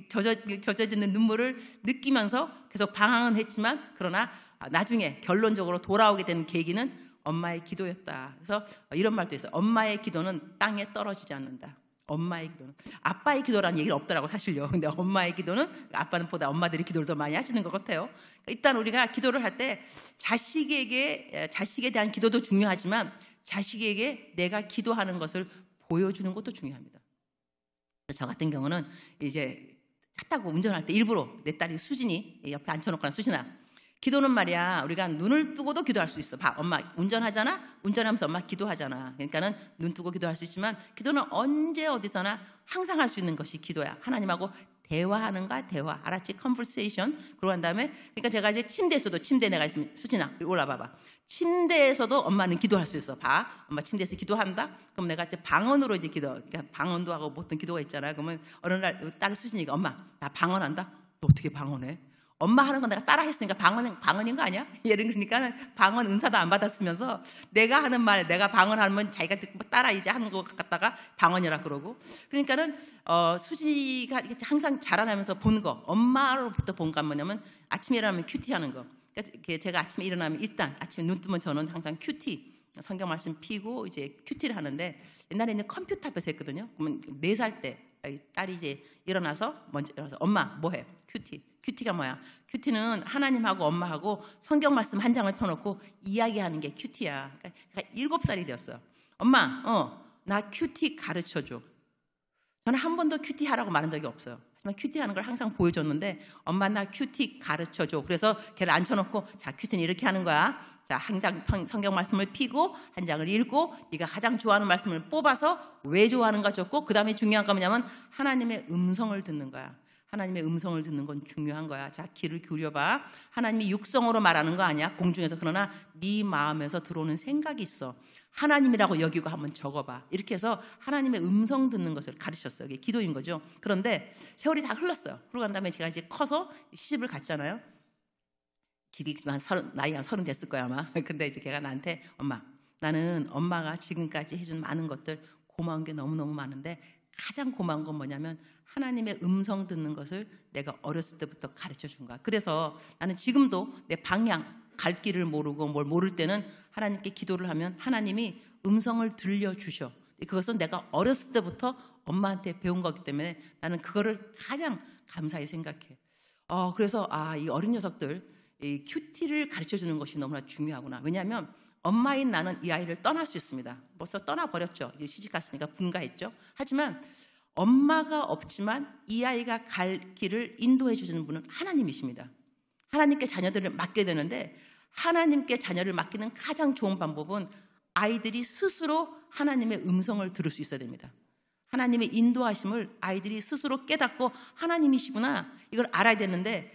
젖어지는 눈물을 느끼면서 계속 방황은 했지만 그러나 나중에 결론적으로 돌아오게 된 계기는 엄마의 기도였다. 그래서 이런 말도 있어요. 엄마의 기도는 땅에 떨어지지 않는다. 엄마의 기도는 아빠의 기도라는 얘기는 없더라고 사실요. 근데 엄마의 기도는 아빠는 보다 엄마들이 기도를 더 많이 하시는 것 같아요. 일단 우리가 기도를 할 때 자식에 대한 기도도 중요하지만 자식에게 내가 기도하는 것을 보여주는 것도 중요합니다. 저 같은 경우는 이제 차 타고 운전할 때 일부러 내 딸이 수진이 옆에 앉혀놓거나 수진아 기도는 말이야 우리가 눈을 뜨고도 기도할 수 있어. 봐 엄마 운전하잖아. 운전하면서 엄마 기도하잖아. 그러니까는 눈 뜨고 기도할 수 있지만 기도는 언제 어디서나 항상 할 수 있는 것이 기도야. 하나님하고 대화하는 거야. 대화. 알았지? 컨버세이션. 그러고 난 다음에 그러니까 제가 이제 침대에서도 침대에 내가 있으면 수진아 올라봐봐. 침대에서도 엄마는 기도할 수 있어. 봐. 엄마 침대에서 기도한다. 그럼 내가 이제 방언으로 이제 그러니까 방언도 하고 어떤 기도가 있잖아. 그러면 어느 날 딸 수진이가 엄마 나 방언한다. 너 어떻게 방언해? 엄마 하는 건 내가 따라 했으니까 방언인 거 아니야? 예를 그러니까 방언 은사도 안 받았으면서 내가 하는 말, 내가 방언하면 자기가 듣고 따라 이제 하는 거 갖다가 방언이라 그러고. 그러니까는 수지가 항상 자라나면서 본 거, 엄마로부터 본 거 뭐냐면 아침에 일어나면 큐티 하는 거. 그러니까 제가 아침에 일어나면 일단 아침에 눈 뜨면 저는 항상 큐티, 성경 말씀 피고 이제 큐티를 하는데, 옛날에는 컴퓨터 앞에서 했거든요. 그러면 4살 때 딸이 이제 일어나서 먼저 일어나서 엄마 뭐해? 큐티. 큐티가 뭐야? 큐티는 하나님하고 엄마하고 성경 말씀 한 장을 펴놓고 이야기하는 게 큐티야. 그러니까 7살이 되었어요. 엄마, 나 큐티 가르쳐줘. 저는 한 번도 큐티 하라고 말한 적이 없어요. 하지만 큐티 하는 걸 항상 보여줬는데, 엄마 나 큐티 가르쳐줘. 그래서 걔를 앉혀놓고, 자, 큐티는 이렇게 하는 거야. 자, 한 장 성경 말씀을 피고 한 장을 읽고 네가 가장 좋아하는 말씀을 뽑아서 왜 좋아하는가 적고, 그 다음에 중요한 거 뭐냐면 하나님의 음성을 듣는 거야. 하나님의 음성을 듣는 건 중요한 거야. 자, 귀를 기울여봐. 하나님이 육성으로 말하는 거 아니야, 공중에서. 그러나 네 마음에서 들어오는 생각이 있어. 하나님이라고 여기고 한번 적어봐. 이렇게 해서 하나님의 음성 듣는 것을 가르쳤어요. 이게 기도인 거죠. 그런데 세월이 다 흘렀어요. 그러고 난 다음에 제가 이제 커서 시집을 갔잖아요. 집이 나이 한 30 됐을 거야 아마. 근데 이제 걔가 나한테, 엄마, 나는 엄마가 지금까지 해준 많은 것들 고마운 게 너무너무 많은데 가장 고마운 건 뭐냐면 하나님의 음성 듣는 것을 내가 어렸을 때부터 가르쳐 준 거야. 그래서 나는 지금도 내 방향, 갈 길을 모르고 뭘 모를 때는 하나님께 기도를 하면 하나님이 음성을 들려주셔. 그것은 내가 어렸을 때부터 엄마한테 배운 거기 때문에 나는 그거를 가장 감사히 생각해. 그래서 이 어린 녀석들, 이 큐티를 가르쳐 주는 것이 너무나 중요하구나. 왜냐하면 엄마인 나는 이 아이를 떠날 수 있습니다. 벌써 떠나버렸죠. 이제 시집 갔으니까 분가했죠. 하지만 엄마가 없지만 이 아이가 갈 길을 인도해 주시는 분은 하나님이십니다. 하나님께 자녀들을 맡게 되는데, 하나님께 자녀를 맡기는 가장 좋은 방법은 아이들이 스스로 하나님의 음성을 들을 수 있어야 됩니다. 하나님의 인도하심을 아이들이 스스로 깨닫고 하나님이시구나, 이걸 알아야 되는데,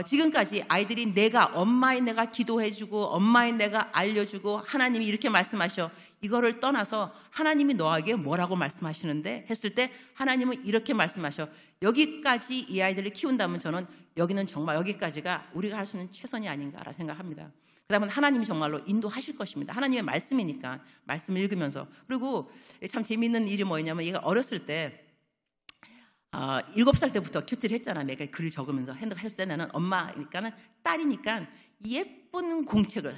지금까지 아이들이 엄마인 내가 기도해주고 엄마인 내가 알려주고 하나님이 이렇게 말씀하셔, 이거를 떠나서 하나님이 너에게 뭐라고 말씀하시는데 했을 때 하나님은 이렇게 말씀하셔. 여기까지 이 아이들을 키운다면 저는 여기는 정말 여기까지가 우리가 할 수 있는 최선이 아닌가라 생각합니다. 그 다음은 하나님이 정말로 인도하실 것입니다. 하나님의 말씀이니까 말씀 읽으면서. 그리고 참 재미있는 일이 뭐냐면, 얘가 어렸을 때 7살 때부터 큐티를 했잖아. 내가 글을 적으면서 했을 때 나는 엄마니까는 딸이니까 예쁜 공책을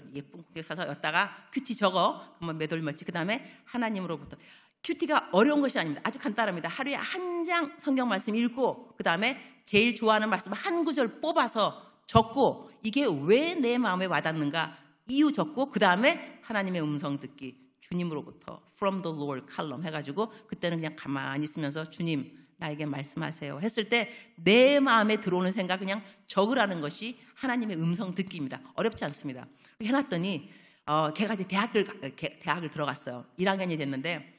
사서 여기다가 큐티 적어. 그러면 매돌멸치. 그 다음에 하나님으로부터. 큐티가 어려운 것이 아닙니다. 아주 간단합니다. 하루에 한 장 성경 말씀 읽고 그 다음에 제일 좋아하는 말씀 한 구절 뽑아서 적고, 이게 왜 내 마음에 와닿는가 이유 적고, 그 다음에 하나님의 음성 듣기, 주님으로부터 From the Lord 칼럼 해가지고, 그때는 그냥 가만히 있으면서 주님 나에게 말씀하세요 했을 때 내 마음에 들어오는 생각 그냥 적으라는 것이 하나님의 음성 듣기입니다. 어렵지 않습니다. 해놨더니 걔가 이제 대학을 들어갔어요. 1학년이 됐는데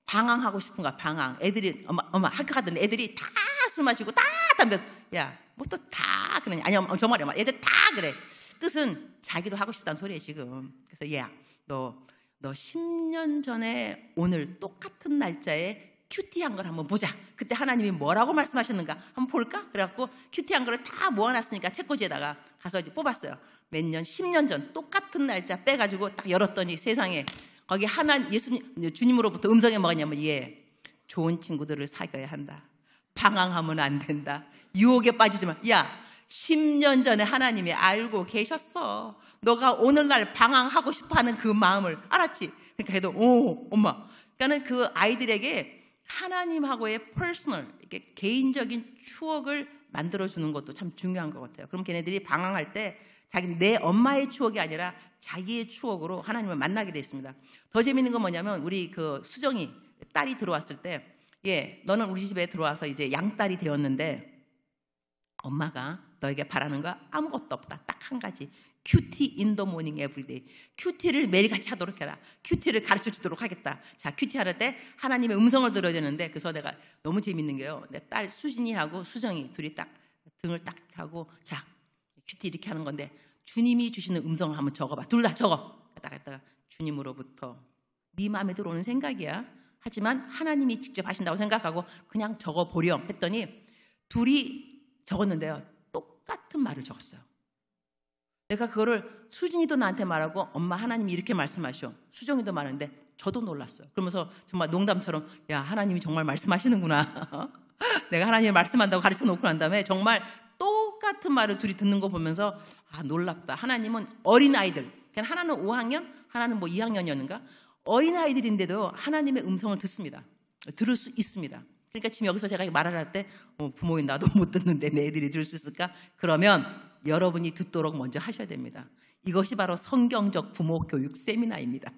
방황하고 싶은 거야. 방황. 애들이 엄마 학교 갔는데 애들이 다 술 마시고 다 담배. 야, 뭐 또 다 그러냐. 아니 정말이야. 애들 다 그래. 뜻은 자기도 하고 싶다는 소리예요 지금. 그래서 얘야, 너 10년 전에 오늘 똑같은 날짜에 큐티한 걸 한번 보자. 그때 하나님이 뭐라고 말씀하셨는가 한번 볼까? 그래갖고 큐티한 거를 다 모아놨으니까 책꽂이에다가 가서 이제 뽑았어요. 몇 년, 10년 전 똑같은 날짜 빼가지고 딱 열었더니 세상에 거기 예수님, 주님으로부터 음성이 뭐냐면, 좋은 친구들을 사귀어야 한다. 방황하면 안 된다. 유혹에 빠지지 마. 야, 10년 전에 하나님이 알고 계셨어. 너가 오늘날 방황하고 싶어하는 그 마음을 알았지? 그러니까 해도 엄마. 그러니까는 그 아이들에게 하나님하고의 퍼스널, 이렇게 개인적인 추억을 만들어주는 것도 참 중요한 것 같아요. 그럼 걔네들이 방황할 때 내 엄마의 추억이 아니라 자기의 추억으로 하나님을 만나게 돼 있습니다. 더 재밌는 건 뭐냐면, 우리 그 수정이 딸이 들어왔을 때, 너는 우리 집에 들어와서 이제 양딸이 되었는데 엄마가 너에게 바라는 거 아무것도 없다. 딱 한 가지. 큐티 in the morning every day. 큐티를 매일같이 하도록 해라. 큐티를 가르쳐 주도록 하겠다. 자, 큐티 할 때 하나님의 음성을 들어야 되는데, 그래서 내가 너무 재밌는 게요, 내 딸 수진이하고 수정이 둘이 딱 등을 딱 하고, 자, 큐티 이렇게 하는 건데 주님이 주시는 음성을 한번 적어봐. 둘 다 적어. 갖다가 주님으로부터 네 마음에 들어오는 생각이야. 하지만 하나님이 직접 하신다고 생각하고 그냥 적어보렴 했더니 둘이 적었는데요, 똑같은 똑같은 말을 적었어요. 내가 그거를 수진이도 나한테 말하고 엄마 하나님이 이렇게 말씀하셔. 수정이도 말하는데 저도 놀랐어요. 그러면서 정말 농담처럼 야 하나님이 정말 말씀하시는구나. 내가 하나님이 말씀한다고 가르쳐 놓고 난 다음에 정말 똑같은 말을 둘이 듣는 거 보면서 아 놀랍다. 하나님은 어린아이들, 그냥 하나는 5학년 하나는 뭐 2학년이었는가 어린아이들인데도 하나님의 음성을 듣습니다. 들을 수 있습니다. 그러니까 지금 여기서 제가 말을 할 때 부모인 나도 못 듣는데 내 애들이 들을 수 있을까? 그러면 여러분이 듣도록 먼저 하셔야 됩니다. 이것이 바로 성경적 부모 교육 세미나입니다.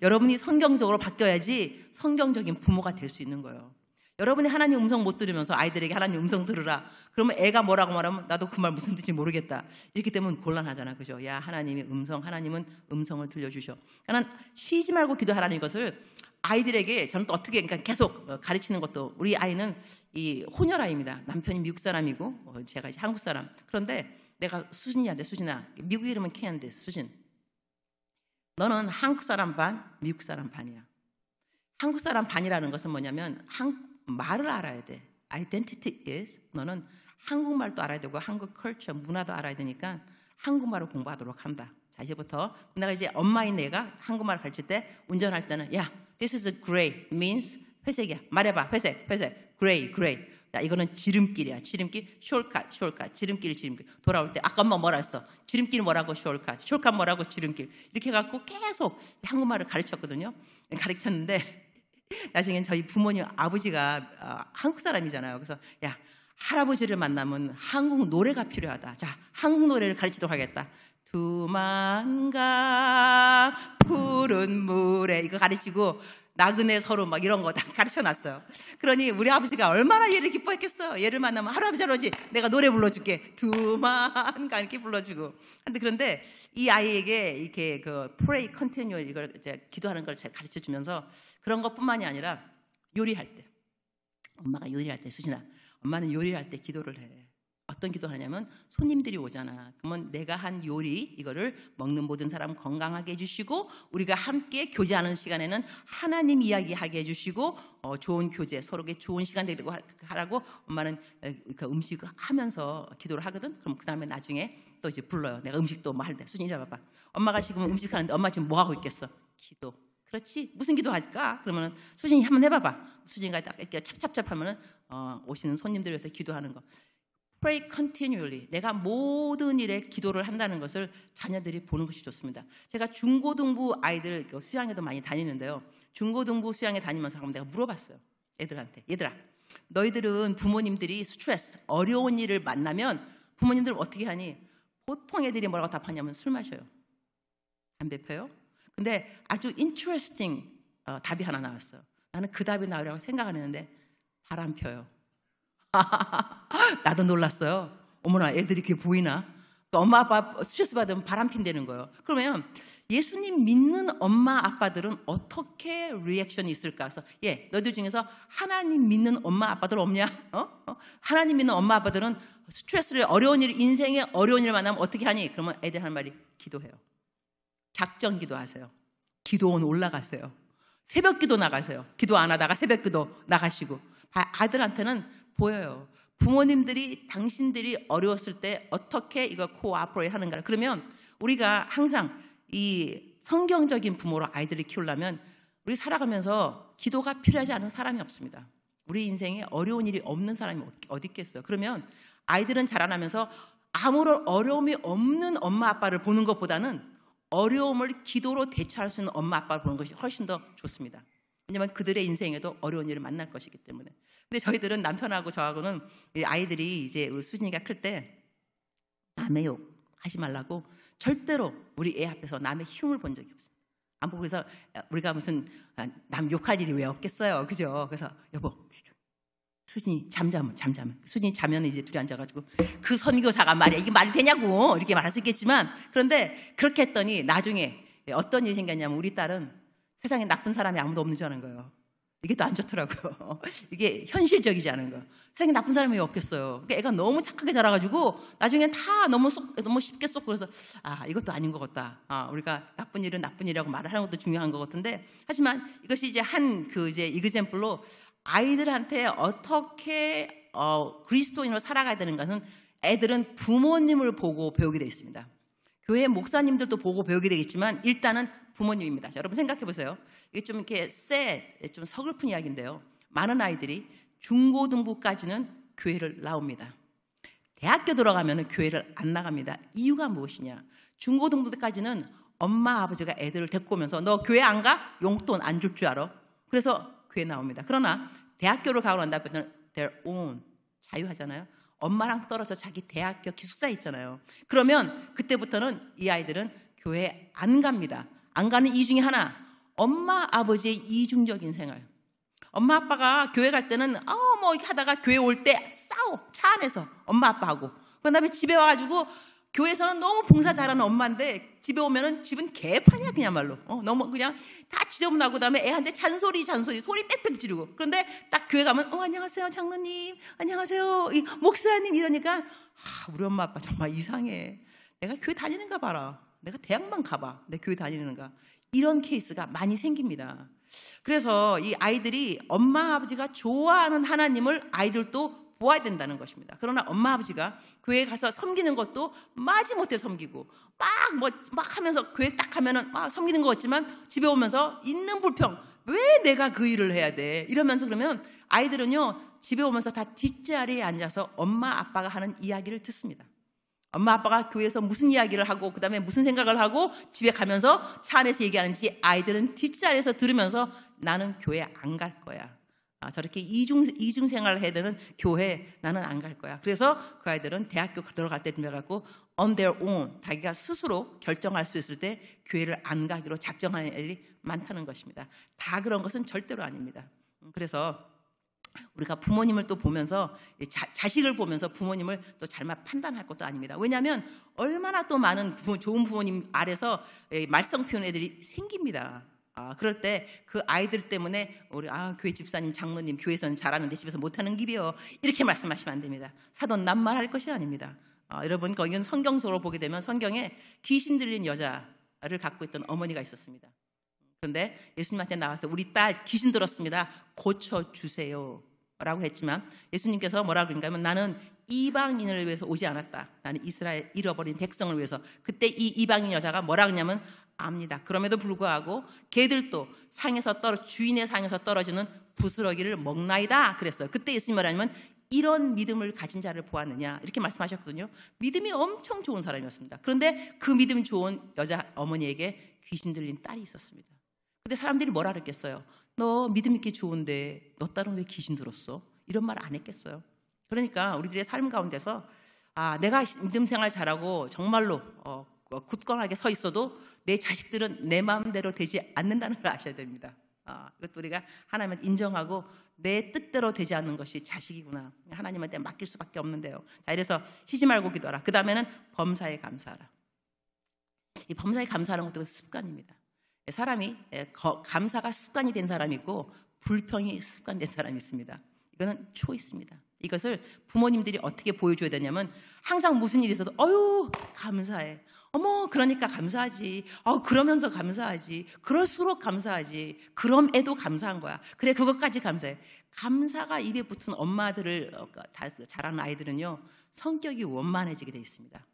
여러분이 성경적으로 바뀌어야지 성경적인 부모가 될 수 있는 거예요. 여러분이 하나님 음성 못 들으면서 아이들에게 하나님 음성 들으라. 그러면 애가 뭐라고 말하면 나도 그 말 무슨 뜻인지 모르겠다. 이렇게 되면 곤란하잖아. 그죠? 야 하나님의 음성, 하나님은 음성을 들려주셔. 그러니까 쉬지 말고 기도하라는 것을 아이들에게 저는 또 어떻게 그러니까 계속 가르치는 것도 우리 아이는 이 혼혈아입니다. 남편이 미국 사람이고 제가 이제 한국 사람. 그런데 내가 수진이한테 수진아 미국 이름은 캔데 수진 너는 한국 사람 반 미국 사람 반이야. 한국 사람 반이라는 것은 뭐냐면 말을 알아야 돼. Identity is 너는 한국말도 알아야 되고 한국 culture 문화도 알아야 되니까 한국말을 공부하도록 한다. 자 이제부터 내가 이제 엄마인 내가 한국말을 가르칠 때 운전할 때는 야 this is gray means 회색이야. 말해봐 회색 gray 자 이거는 지름길이야. 지름길 shortcut 지름길 돌아올 때 아까 엄마 뭐라 했어? 지름길 뭐라고 shortcut 뭐라고 지름길 이렇게 해갖고 계속 한국말을 가르쳤거든요. 가르쳤는데 나중엔 저희 부모님 아버지가 한국 사람이잖아요. 그래서 야 할아버지를 만나면 한국 노래가 필요하다. 자 한국 노래를 가르치도록 하겠다. 두만강 푸른 물에 이거 가르치고 나그네 서로 막 이런 거 다 가르쳐놨어요. 그러니 우리 아버지가 얼마나 얘를 기뻐했겠어. 얘를 만나면 할아버지 내가 노래 불러줄게. 두만강 이렇게 불러주고. 그런데 이 아이에게 이렇게 그 pray continually 이걸 이제 기도하는 걸 제가 가르쳐주면서 그런 것뿐만이 아니라 요리할 때 엄마가 요리할 때 수진아 엄마는 요리할 때 기도를 해. 어떤 기도를 하냐면 손님들이 오잖아. 그러면 내가 한 요리 이거를 먹는 모든 사람 건강하게 해주시고 우리가 함께 교제하는 시간에는 하나님 이야기하게 해주시고 좋은 교제 서로에게 좋은 시간 되고 하라고 엄마는 그 음식을 하면서 기도를 하거든. 그럼 그 다음에 나중에 또 이제 불러요. 내가 음식도 뭐 할 때 수진이 봐봐. 엄마가 지금 음식 하는데 엄마 지금 뭐 하고 있겠어? 기도. 그렇지? 무슨 기도 할까? 그러면 수진이 한번 해봐봐. 수진이가 딱 이렇게 찹찹찹 하면은 오시는 손님들 위해서 기도하는 거. Pray continually. 내가 모든 일에 기도를 한다는 것을 자녀들이 보는 것이 좋습니다. 제가 중고등부 아이들 수양에도 많이 다니는데요. 중고등부 수양에 다니면서 내가 물어봤어요. 애들한테. 얘들아, 너희들은 부모님들이 스트레스, 어려운 일을 만나면 부모님들 어떻게 하니? 보통 애들이 뭐라고 답하냐면 술 마셔요. 담배 펴요. 근데 아주 interesting 답이 하나 나왔어요. 나는 그 답이 나오려고 생각 안 했는데 바람 펴요. 나도 놀랐어요. 어머나 애들이 그게 보이나? 그러니까 엄마 아빠 스트레스 받으면 바람 핀다는 거예요. 그러면 예수님 믿는 엄마 아빠들은 어떻게 리액션이 있을까? 그래서 너희들 중에서 하나님 믿는 엄마 아빠들 없냐? 하나님 믿는 엄마 아빠들은 스트레스를 어려운 일 인생에 어려운 일을 만나면 어떻게 하니? 그러면 애들 하는 말이 기도해요. 작정 기도하세요. 기도원 올라가세요. 새벽 기도 나가세요. 기도 안 하다가 새벽 기도 나가시고 아들한테는 보여요. 부모님들이 당신들이 어려웠을 때 어떻게 이거 코아프레이트 하는가. 그러면 우리가 항상 이 성경적인 부모로 아이들을 키우려면 우리 살아가면서 기도가 필요하지 않은 사람이 없습니다. 우리 인생에 어려운 일이 없는 사람이 어디 있겠어요. 그러면 아이들은 자라나면서 아무런 어려움이 없는 엄마 아빠를 보는 것보다는 어려움을 기도로 대처할 수 있는 엄마 아빠를 보는 것이 훨씬 더 좋습니다. 왜냐하면 그들의 인생에도 어려운 일을 만날 것이기 때문에. 근데 저희들은 남편하고 저하고는 아이들이 이제 수진이가 클 때 남의 욕 하지 말라고 절대로 우리 애 앞에서 남의 흉을 본 적이 없어요. 안 보고 그래서 우리가 무슨 남 욕할 일이 왜 없겠어요, 그죠? 그래서 여보, 수진이 잠자면 수진이 자면 이제 둘이 앉아가지고 그 선교사가 말이야 이게 말이 되냐고 이렇게 말할 수 있겠지만 그런데 그렇게 했더니 나중에 어떤 일이 생겼냐면 우리 딸은 세상에 나쁜 사람이 아무도 없는 줄 아는 거예요. 이게 또 안 좋더라고요. 이게 현실적이지 않은 거예요. 세상에 나쁜 사람이 왜 없겠어요. 그러니까 애가 너무 착하게 자라가지고 나중엔 다 너무 쉽게 쏙 그래서 이것도 아닌 것 같다. 우리가 나쁜 일은 나쁜 일이라고 말을 하는 것도 중요한 것 같은데 하지만 이것이 이제 이제 이그젬플로 아이들한테 어떻게 그리스도인으로 살아가야 되는 것은 애들은 부모님을 보고 배우게 되어 있습니다. 교회 목사님들도 보고 배우게 되겠지만 일단은 부모님입니다. 자, 여러분 생각해 보세요. 이게 좀 이렇게 좀 서글픈 이야기인데요. 많은 아이들이 중고등부까지는 교회를 나옵니다. 대학교 들어가면 교회를 안 나갑니다. 이유가 무엇이냐? 중고등부 때까지는 엄마 아버지가 애들을 데리고 오면서 너 교회 안 가? 용돈 안 줄 줄 알아? 그래서 교회 나옵니다. 그러나 대학교를 가고 난 다음에는 their own 자유하잖아요. 엄마랑 떨어져 자기 대학교 기숙사 있잖아요. 그러면 그때부터는 이 아이들은 교회 안 갑니다. 안 가는 이유 중에 하나, 엄마 아버지의 이중적인 생활. 엄마 아빠가 교회 갈 때는 뭐 이렇게 하다가 교회 올 때 싸워, 차 안에서 엄마 아빠하고. 그다음에 집에 와가지고 교회에서는 너무 봉사 잘하는 엄마인데 집에 오면은 집은 개판이야 그냥말로. 너무 그냥 다 지저분하고 그다음에 애한테 잔소리 소리 빽빽 지르고. 그런데 딱 교회 가면 안녕하세요 장로님, 안녕하세요 이 목사님 이러니까 우리 엄마 아빠 정말 이상해. 내가 교회 다니는가 봐라. 내가 대학만 가봐. 내 교회 다니는가. 이런 케이스가 많이 생깁니다. 그래서 이 아이들이 엄마 아버지가 좋아하는 하나님을 아이들도 보아야 된다는 것입니다. 그러나 엄마 아버지가 교회에 가서 섬기는 것도 마지못해 섬기고 막 하면서 교회 딱 하면은 섬기는 것 같지만 집에 오면서 있는 불평, 왜 내가 그 일을 해야 돼? 이러면서 그러면 아이들은요 집에 오면서 다 뒷자리에 앉아서 엄마 아빠가 하는 이야기를 듣습니다. 엄마 아빠가 교회에서 무슨 이야기를 하고 그다음에 무슨 생각을 하고 집에 가면서 차 안에서 얘기하는지 아이들은 뒷자리에서 들으면서 나는 교회 안 갈 거야. 저렇게 이중 생활을 해야 되는 교회 나는 안 갈 거야. 그래서 그 아이들은 대학교 들어갈 때 되어갖고 on their own 자기가 스스로 결정할 수 있을 때 교회를 안 가기로 작정하는 애들이 많다는 것입니다. 다 그런 것은 절대로 아닙니다. 그래서 우리가 부모님을 또 보면서 자식을 보면서 부모님을 또 잘못 판단할 것도 아닙니다. 왜냐하면 얼마나 또 많은 좋은 부모님 아래서 말썽 피우는 애들이 생깁니다. 그럴 때 그 아이들 때문에 우리 교회 집사님 장로님 교회에서는 잘하는데 집에서 못하는 길이요 이렇게 말씀하시면 안 됩니다. 사돈 낱말할 것이 아닙니다. 여러분 거기는 성경적으로 보게 되면 성경에 귀신 들린 여자를 갖고 있던 어머니가 있었습니다. 그런데 예수님한테 나와서 우리 딸 귀신 들었습니다. 고쳐주세요 라고 했지만 예수님께서 뭐라고 그러는가 하면 나는 이방인을 위해서 오지 않았다. 나는 이스라엘 잃어버린 백성을 위해서. 그때 이 이방인 여자가 뭐라고 했냐면 압니다. 그럼에도 불구하고 걔들도 주인의 상에서 떨어지는 부스러기를 먹나이다 그랬어요. 그때 예수님 말하면 이런 믿음을 가진 자를 보았느냐 이렇게 말씀하셨거든요. 믿음이 엄청 좋은 사람이었습니다. 그런데 그 믿음 좋은 여자 어머니에게 귀신 들린 딸이 있었습니다. 근데 사람들이 뭐라 그랬겠어요? 너 믿음 있게 좋은데 너 딸은 왜 귀신 들었어? 이런 말 안 했겠어요. 그러니까 우리들의 삶 가운데서 내가 믿음 생활 잘하고 정말로 굳건하게 서 있어도 내 자식들은 내 마음대로 되지 않는다는 걸 아셔야 됩니다. 이것도 우리가 하나님한테 인정하고 내 뜻대로 되지 않는 것이 자식이구나. 하나님한테 맡길 수밖에 없는데요. 자, 이래서 쉬지 말고 기도하라. 그 다음에는 범사에 감사하라. 이 범사에 감사하는 것도 습관입니다. 사람이 감사가 습관이 된 사람이 있고 불평이 습관된 사람이 있습니다. 이거는 초이스입니다. 이것을 부모님들이 어떻게 보여줘야 되냐면 항상 무슨 일이 있어도 감사해. 어머 그러니까 감사하지. 그러면서 감사하지. 그럴수록 감사하지. 그럼 애도 감사한 거야. 그래 그것까지 감사해. 감사가 입에 붙은 엄마들을 자라는 아이들은요 성격이 원만해지게 돼 있습니다.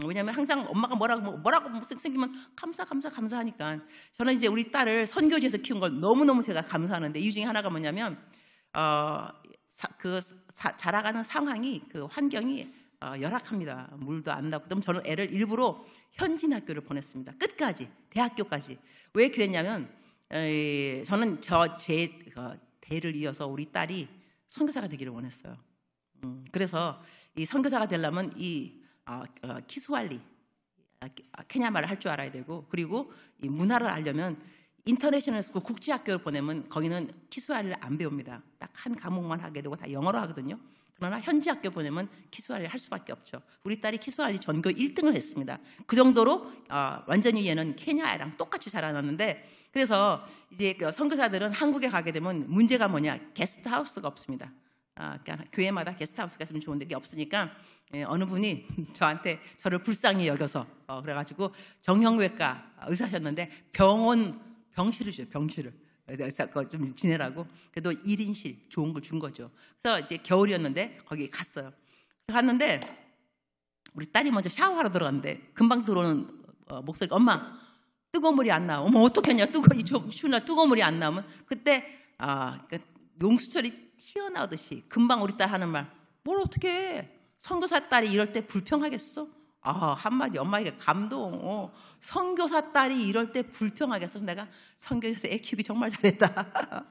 왜냐하면 항상 엄마가 뭐라고 생기면 감사하니까. 저는 이제 우리 딸을 선교지에서 키운 걸 너무너무 제가 감사하는데 이유 중에 하나가 뭐냐면 자라가는 상황이 그 환경이 열악합니다. 물도 안 나고. 그럼 저는 애를 일부러 현진 학교를 보냈습니다. 끝까지 대학교까지. 왜 그랬냐면 저는 제 대를 이어서 우리 딸이 선교사가 되기를 원했어요. 그래서 이 선교사가 되려면 이 키스왈리 케냐 말을 할 줄 알아야 되고 그리고 이 문화를 알려면 인터내셔널 스쿨 국제학교를 보내면 거기는 키스왈리를 안 배웁니다. 딱 한 과목만 하게 되고 다 영어로 하거든요. 그러나 현지 학교 보내면 키스왈리를 할 수밖에 없죠. 우리 딸이 키스왈리 전교 1등을 했습니다. 그 정도로 완전히 얘는 케냐랑 똑같이 자라났는데 그래서 이제 선교사들은 한국에 가게 되면 문제가 뭐냐? 게스트하우스가 없습니다. 그러니까 교회마다 게스트하우스가 있으면 좋은데 그게 없으니까 어느 분이 저를 불쌍히 여겨서 그래가지고 정형외과 의사셨는데 병실을 줘요. 병실을. 그래서 좀 지내라고. 그래도 1인실 좋은 걸 준 거죠. 그래서 이제 겨울이었는데 거기 갔어요. 갔는데 우리 딸이 먼저 샤워하러 들어갔는데 금방 들어오는 목소리가 엄마 뜨거운 물이 안 나와. 어머 어떡하냐 이 추운 날 뜨거운 물이 안 나오면 그때 그러니까 용수철이 튀어나오듯이 금방 우리 딸 하는 말 뭘 어떻게 해. 선교사 딸이 이럴 때 불평하겠어? 한마디 엄마에게 감동. 선교사 딸이 이럴 때 불평하겠어? 내가 선교사에서 애 키우기 정말 잘했다.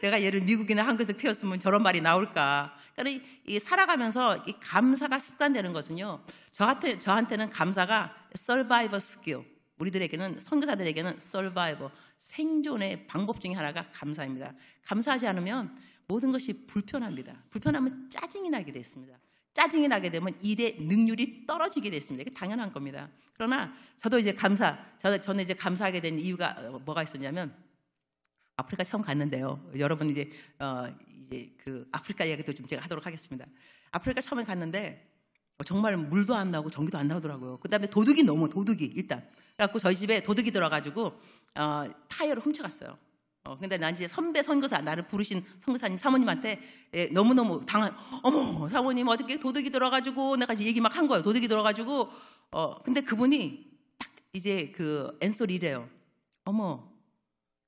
내가 얘를 미국이나 한국에서 키웠으면 저런 말이 나올까. 그러니까 이 살아가면서 이 감사가 습관되는 것은요. 저한테는 감사가 survival skill. 우리들에게는 선교사들에게는 survival, 생존의 방법 중에 하나가 감사입니다. 감사하지 않으면 모든 것이 불편합니다. 불편하면 짜증이 나게 됐습니다. 짜증이 나게 되면 일의 능률이 떨어지게 됐습니다. 이게 당연한 겁니다. 그러나 저도 이제 저는 이제 감사하게 된 이유가 뭐가 있었냐면 아프리카 처음 갔는데요. 여러분 이제 그 아프리카 이야기도 좀 제가 하도록 하겠습니다. 아프리카 처음에 갔는데 정말 물도 안 나오고 전기도 안 나오더라고요. 그다음에 도둑이 일단. 그래갖고 저희 집에 도둑이 들어가지고 타이어를 훔쳐갔어요. 근데 난 이제 선배 선교사 나를 부르신 선교사님 사모님한테 너무너무 어머 사모님 어저께 도둑이 들어가지고 내가 이제 얘기 막 한 거예요. 도둑이 들어가지고 근데 그분이 딱 이제 그 엔소리래요. 어머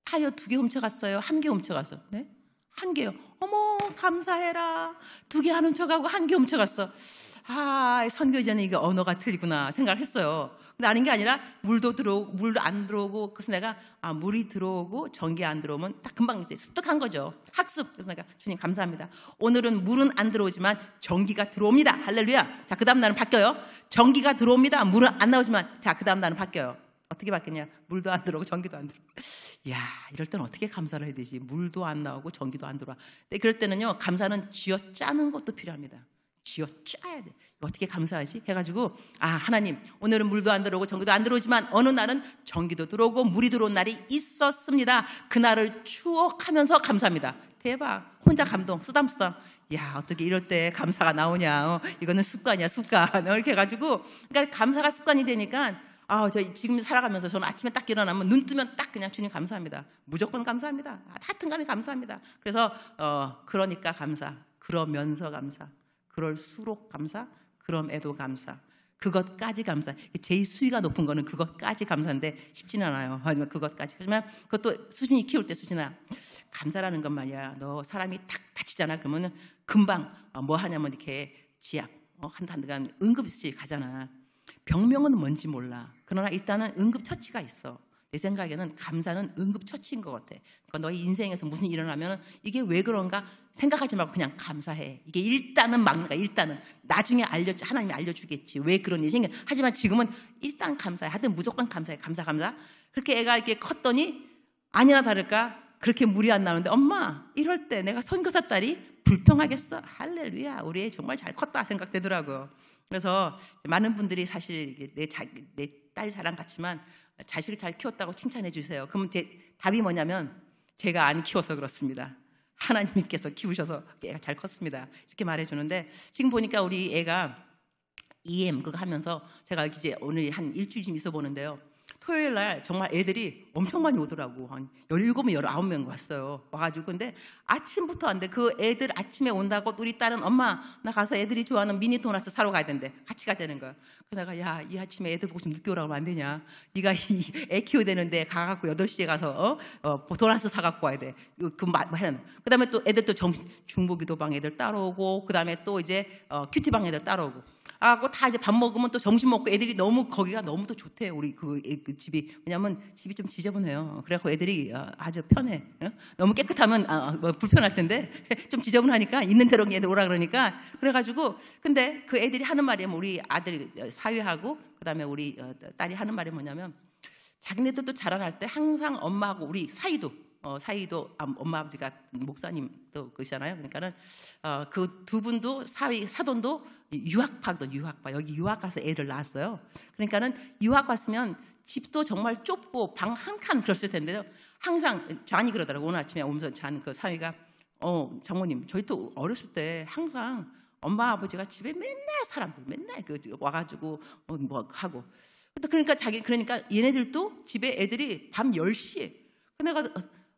타이어 2개 훔쳐갔어요. 1개 훔쳐갔어. 네? 1개요. 어머 감사해라. 2개 안 훔쳐가고 1개 훔쳐갔어. 선교전에 이게 언어가 틀리구나 생각을 했어요. 근데 아닌 게 아니라 물도 안 들어오고 그래서 내가 물이 들어오고 전기 안 들어오면 딱 금방 이제 습득한 거죠. 학습. 그래서 내가 주님 감사합니다. 오늘은 물은 안 들어오지만 전기가 들어옵니다. 할렐루야. 자, 그다음 날은 바뀌어요. 전기가 들어옵니다. 물은 안 나오지만 자, 그다음 날은 바뀌어요. 어떻게 바뀌냐? 물도 안 들어오고 전기도 안 들어오고. 야, 이럴 때는 어떻게 감사를 해야 되지? 물도 안 나오고 전기도 안 들어와. 근데 그럴 때는요. 감사는 쥐어짜는 것도 필요합니다. 쥐어짜야 돼. 어떻게 감사하지? 해가지고 하나님 오늘은 물도 안 들어오고 전기도 안 들어오지만 어느 날은 전기도 들어오고 물이 들어온 날이 있었습니다. 그날을 추억하면서 감사합니다. 대박. 혼자 감동. 쓰담쓰담. 야 어떻게 이럴 때 감사가 나오냐. 이거는 습관이야 습관. 이렇게 해가지고 그러니까 감사가 습관이 되니까 저 지금 살아가면서 저는 아침에 딱 일어나면 눈 뜨면 딱 그냥 주님 감사합니다. 무조건 감사합니다. 하여튼간에 감사합니다. 그래서 그러니까 감사. 그러면서 감사. 그럴수록 감사, 그럼에도 감사, 그것까지 감사. 제일 수위가 높은 거는 그것까지 감사인데 쉽지는 않아요. 하지만 그것까지. 하지만 그것도 수진이 키울 때 수진아 감사라는 건 말이야. 너 사람이 탁 다치잖아. 그러면은 금방 뭐 하냐면 이렇게 지압 한단 응급실 가잖아. 병명은 뭔지 몰라. 그러나 일단은 응급처치가 있어. 내 생각에는 감사는 응급처치인 것 같아. 그러니까 너희 인생에서 무슨 일이 일어나면 이게 왜 그런가 생각하지 말고 그냥 감사해. 이게 일단은 막는가. 일단은 나중에 하나님이 알려주겠지. 왜 그런 일이 생겨. 하지만 지금은 일단 감사해. 하여튼 무조건 감사해. 감사. 그렇게 애가 이렇게 컸더니 아니나 다를까 그렇게 물이 안 나오는데 엄마 이럴 때 내가 선교사 딸이 불평하겠어. 할렐루야. 우리 애 정말 잘 컸다 생각되더라고요. 그래서 많은 분들이 사실 내 딸 자랑 같지만 자식을 잘 키웠다고 칭찬해 주세요. 그러면 답이 뭐냐면 제가 안 키워서 그렇습니다. 하나님께서 키우셔서 애가 잘 컸습니다. 이렇게 말해주는데 지금 보니까 우리 애가 EM 그거 하면서 제가 이제 오늘 한 일주일 좀 있어 보는데요. 토요일 날 정말 애들이 엄청 많이 오더라고. 한 17명, 19명 왔어요. 와가지고 근데 아침부터 안 돼. 그 애들 아침에 온다고 우리 딸은 엄마 나 가서 애들이 좋아하는 미니 도넛 사러 가야 된대. 같이 가자는 거야. 그래서 내가 야, 이 아침에 애들 보고 좀 늦게 오라고 하면 안 되냐. 네가 애 키워야 되는데 가갖고 8시에 가서 도넛 사갖고 와야 돼. 그 다음에 또 애들 또 중보기도방 애들 따라오고 그 다음에 또 이제 큐티방 애들 따라오고 그 다 이제 밥 먹으면 또 점심 먹고 애들이 거기가 너무 또 좋대. 우리 그 집이. 왜냐면 집이 좀 지저분해요. 그래갖고 애들이 아주 편해. 너무 깨끗하면 불편할 텐데 좀 지저분하니까 있는 대로 애들 오라 그러니까 그래가지고 근데 그 애들이 하는 말이 우리 아들이 사회하고 그다음에 우리 딸이 하는 말이 뭐냐면 자기네들도 자라날 때 항상 엄마하고 우리 사이도 엄마 아버지가 목사님도 그러잖아요. 그러니까는 그 두 분도 사돈도 유학파 여기 유학 가서 애를 낳았어요. 그러니까는 유학 갔으면 집도 정말 좁고 방 한 칸 그랬을 텐데요. 항상 잔이 그러더라고. 오늘 아침에 오면서 그 사위가 장모님 저희 또 어렸을 때 항상 엄마 아버지가 집에 맨날 와가지고 뭐 하고 그러니까 얘네들도 집에 애들이 밤 10시에 내가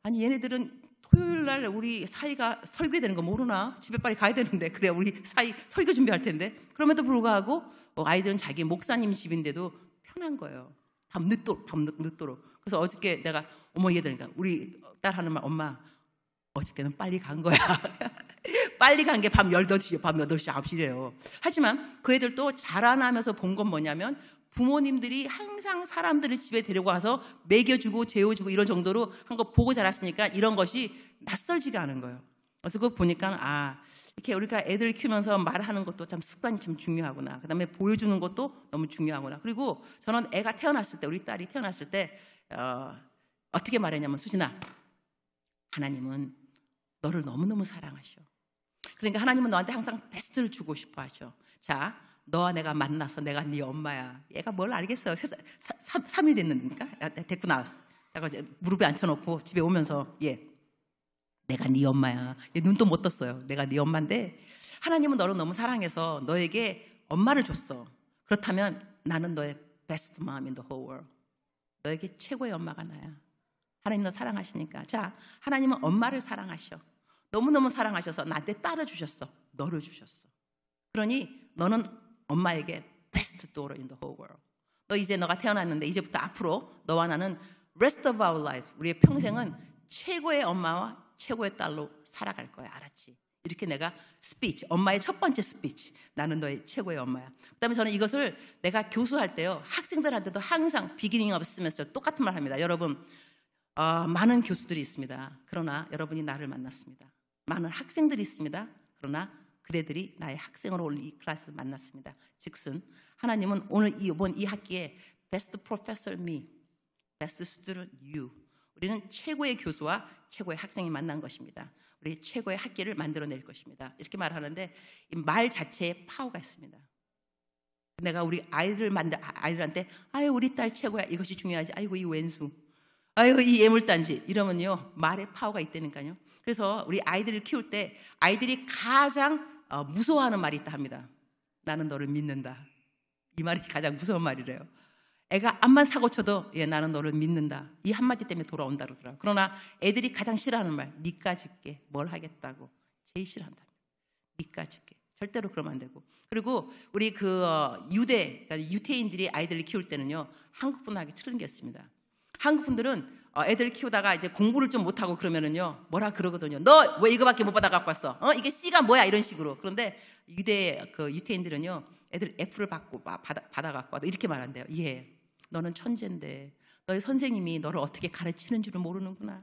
아니 얘네들은 토요일 날 우리 사이가 설교되는 거 모르나? 집에 빨리 가야 되는데 그래야 우리 사이 설교 준비할 텐데. 그럼에도 불구하고 아이들은 자기 목사님 집인데도 편한 거예요. 밤 늦도록. 그래서 어저께 내가 어머 얘들니까 우리 딸 하는 말, 엄마 어저께는 빨리 간 거야. 빨리 간 게 밤 8시요. 밤 8시, 9시래요. 하지만 그 애들도 자라나면서 본 건 뭐냐면 부모님들이 항상 사람들을 집에 데리고 와서 먹여주고 재워주고 이런 정도로 한 거 보고 자랐으니까 이런 것이 낯설지가 않은 거예요. 그래서 그거 보니까 이렇게 우리가 애들 키우면서 말하는 것도 참 습관이 참 중요하구나. 그다음에 보여주는 것도 너무 중요하구나. 그리고 저는 애가 태어났을 때, 우리 딸이 태어났을 때 어떻게 말했냐면, 수진아, 하나님은 너를 너무너무 사랑하셔. 그러니까 하나님은 너한테 항상 베스트를 주고 싶어 하셔. 자, 너와 내가 만나서 내가 네 엄마야. 얘가 뭘 알겠어요. 3일 됐는가? 데리고 나왔어. 내가 이제 무릎에 앉혀놓고 집에 오면서 내가 네 엄마야. 얘 눈도 못 떴어요. 내가 네 엄마인데 하나님은 너를 너무 사랑해서 너에게 엄마를 줬어. 그렇다면 나는 너의 best mom in the whole world. 너에게 최고의 엄마가 나야. 하나님 너 사랑하시니까. 자, 하나님은 엄마를 사랑하셔. 너무너무 사랑하셔서 나한테 딸을 주셨어. 너를 주셨어. 그러니 너는 엄마에게 best daughter in the whole world. 너 이제 너가 태어났는데 이제부터 앞으로 너와 나는 rest of our life, 우리의 평생은 최고의 엄마와 최고의 딸로 살아갈 거야. 알았지? 이렇게 내가 스피치, 엄마의 첫 번째 스피치, 나는 너의 최고의 엄마야. 그다음에 저는 이것을 내가 교수할 때요, 학생들한테도 항상 비기닝 오브 세미스터 똑같은 말 합니다. 여러분, 많은 교수들이 있습니다. 그러나 여러분이 나를 만났습니다. 많은 학생들이 있습니다. 그러나 그대들이 나의 학생으로 오늘 이 클래스를 만났습니다. 즉슨 하나님은 오늘 이번 이 학기에 Best Professor Me, Best Student You, 우리는 최고의 교수와 최고의 학생이 만난 것입니다. 우리 최고의 학기를 만들어낼 것입니다. 이렇게 말하는데 이 말 자체에 파워가 있습니다. 내가 우리 아이들한테 아유 우리 딸 최고야 이것이 중요하지. 아이고 이 왼수, 아이고 이 예물단지 이러면요 말에 파워가 있다니까요. 그래서 우리 아이들을 키울 때 아이들이 가장 무서워하는 말이 있다 합니다. 나는 너를 믿는다. 이 말이 가장 무서운 말이래요. 애가 암만 사고 쳐도 나는 너를 믿는다. 이 한마디 때문에 돌아온다 그러더라고요. 그러나 애들이 가장 싫어하는 말, 니까 짓게 뭘 하겠다고 제일 싫어한다. 니까 짓게. 절대로 그러면 안 되고. 그리고 우리 그러니까 유태인들이 아이들을 키울 때는요 한국분하고 틀린 게 있습니다. 한국분들은 애들 키우다가 이제 공부를 좀 못하고 그러면은요 뭐라 그러거든요. 너 왜 이거밖에 못 받아 갖고 왔어? 이게 C가 뭐야? 이런 식으로. 그런데 유태인들은요 애들 F를 받아 갖고 와도 이렇게 말한대요. 너는 천재인데 너의 선생님이 너를 어떻게 가르치는 줄을 모르는구나.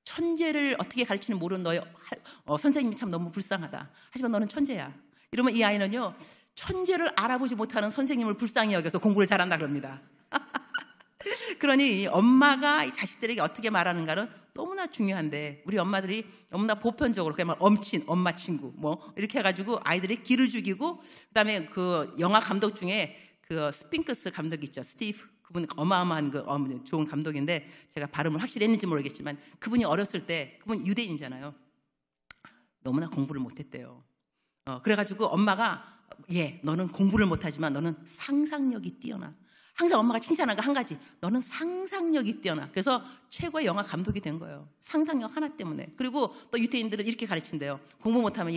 천재를 어떻게 가르치는 모르는 너의 선생님이 참 너무 불쌍하다. 하지만 너는 천재야. 이러면 이 아이는요 천재를 알아보지 못하는 선생님을 불쌍히 여겨서 공부를 잘한다 그럽니다. 그러니 엄마가 이 자식들에게 어떻게 말하는가는 너무나 중요한데 우리 엄마들이 너무나 보편적으로 그냥 엄친, 엄마 친구 뭐 이렇게 해가지고 아이들의 기를 죽이고 그다음에 그 영화 감독 중에 그 스핑크스 감독 있죠. 스티브. 그분 어마어마한 좋은 감독인데 제가 발음을 확실히 했는지 모르겠지만 그분이 어렸을 때 그분 유대인이잖아요. 너무나 공부를 못했대요. 그래가지고 엄마가 너는 공부를 못하지만 너는 상상력이 뛰어나. 항상 엄마가 칭찬한 거 한 가지. 너는 상상력이 뛰어나. 그래서 최고의 영화 감독이 된 거예요. 상상력 하나 때문에. 그리고 또 유태인들은 이렇게 가르친대요. 공부 못하면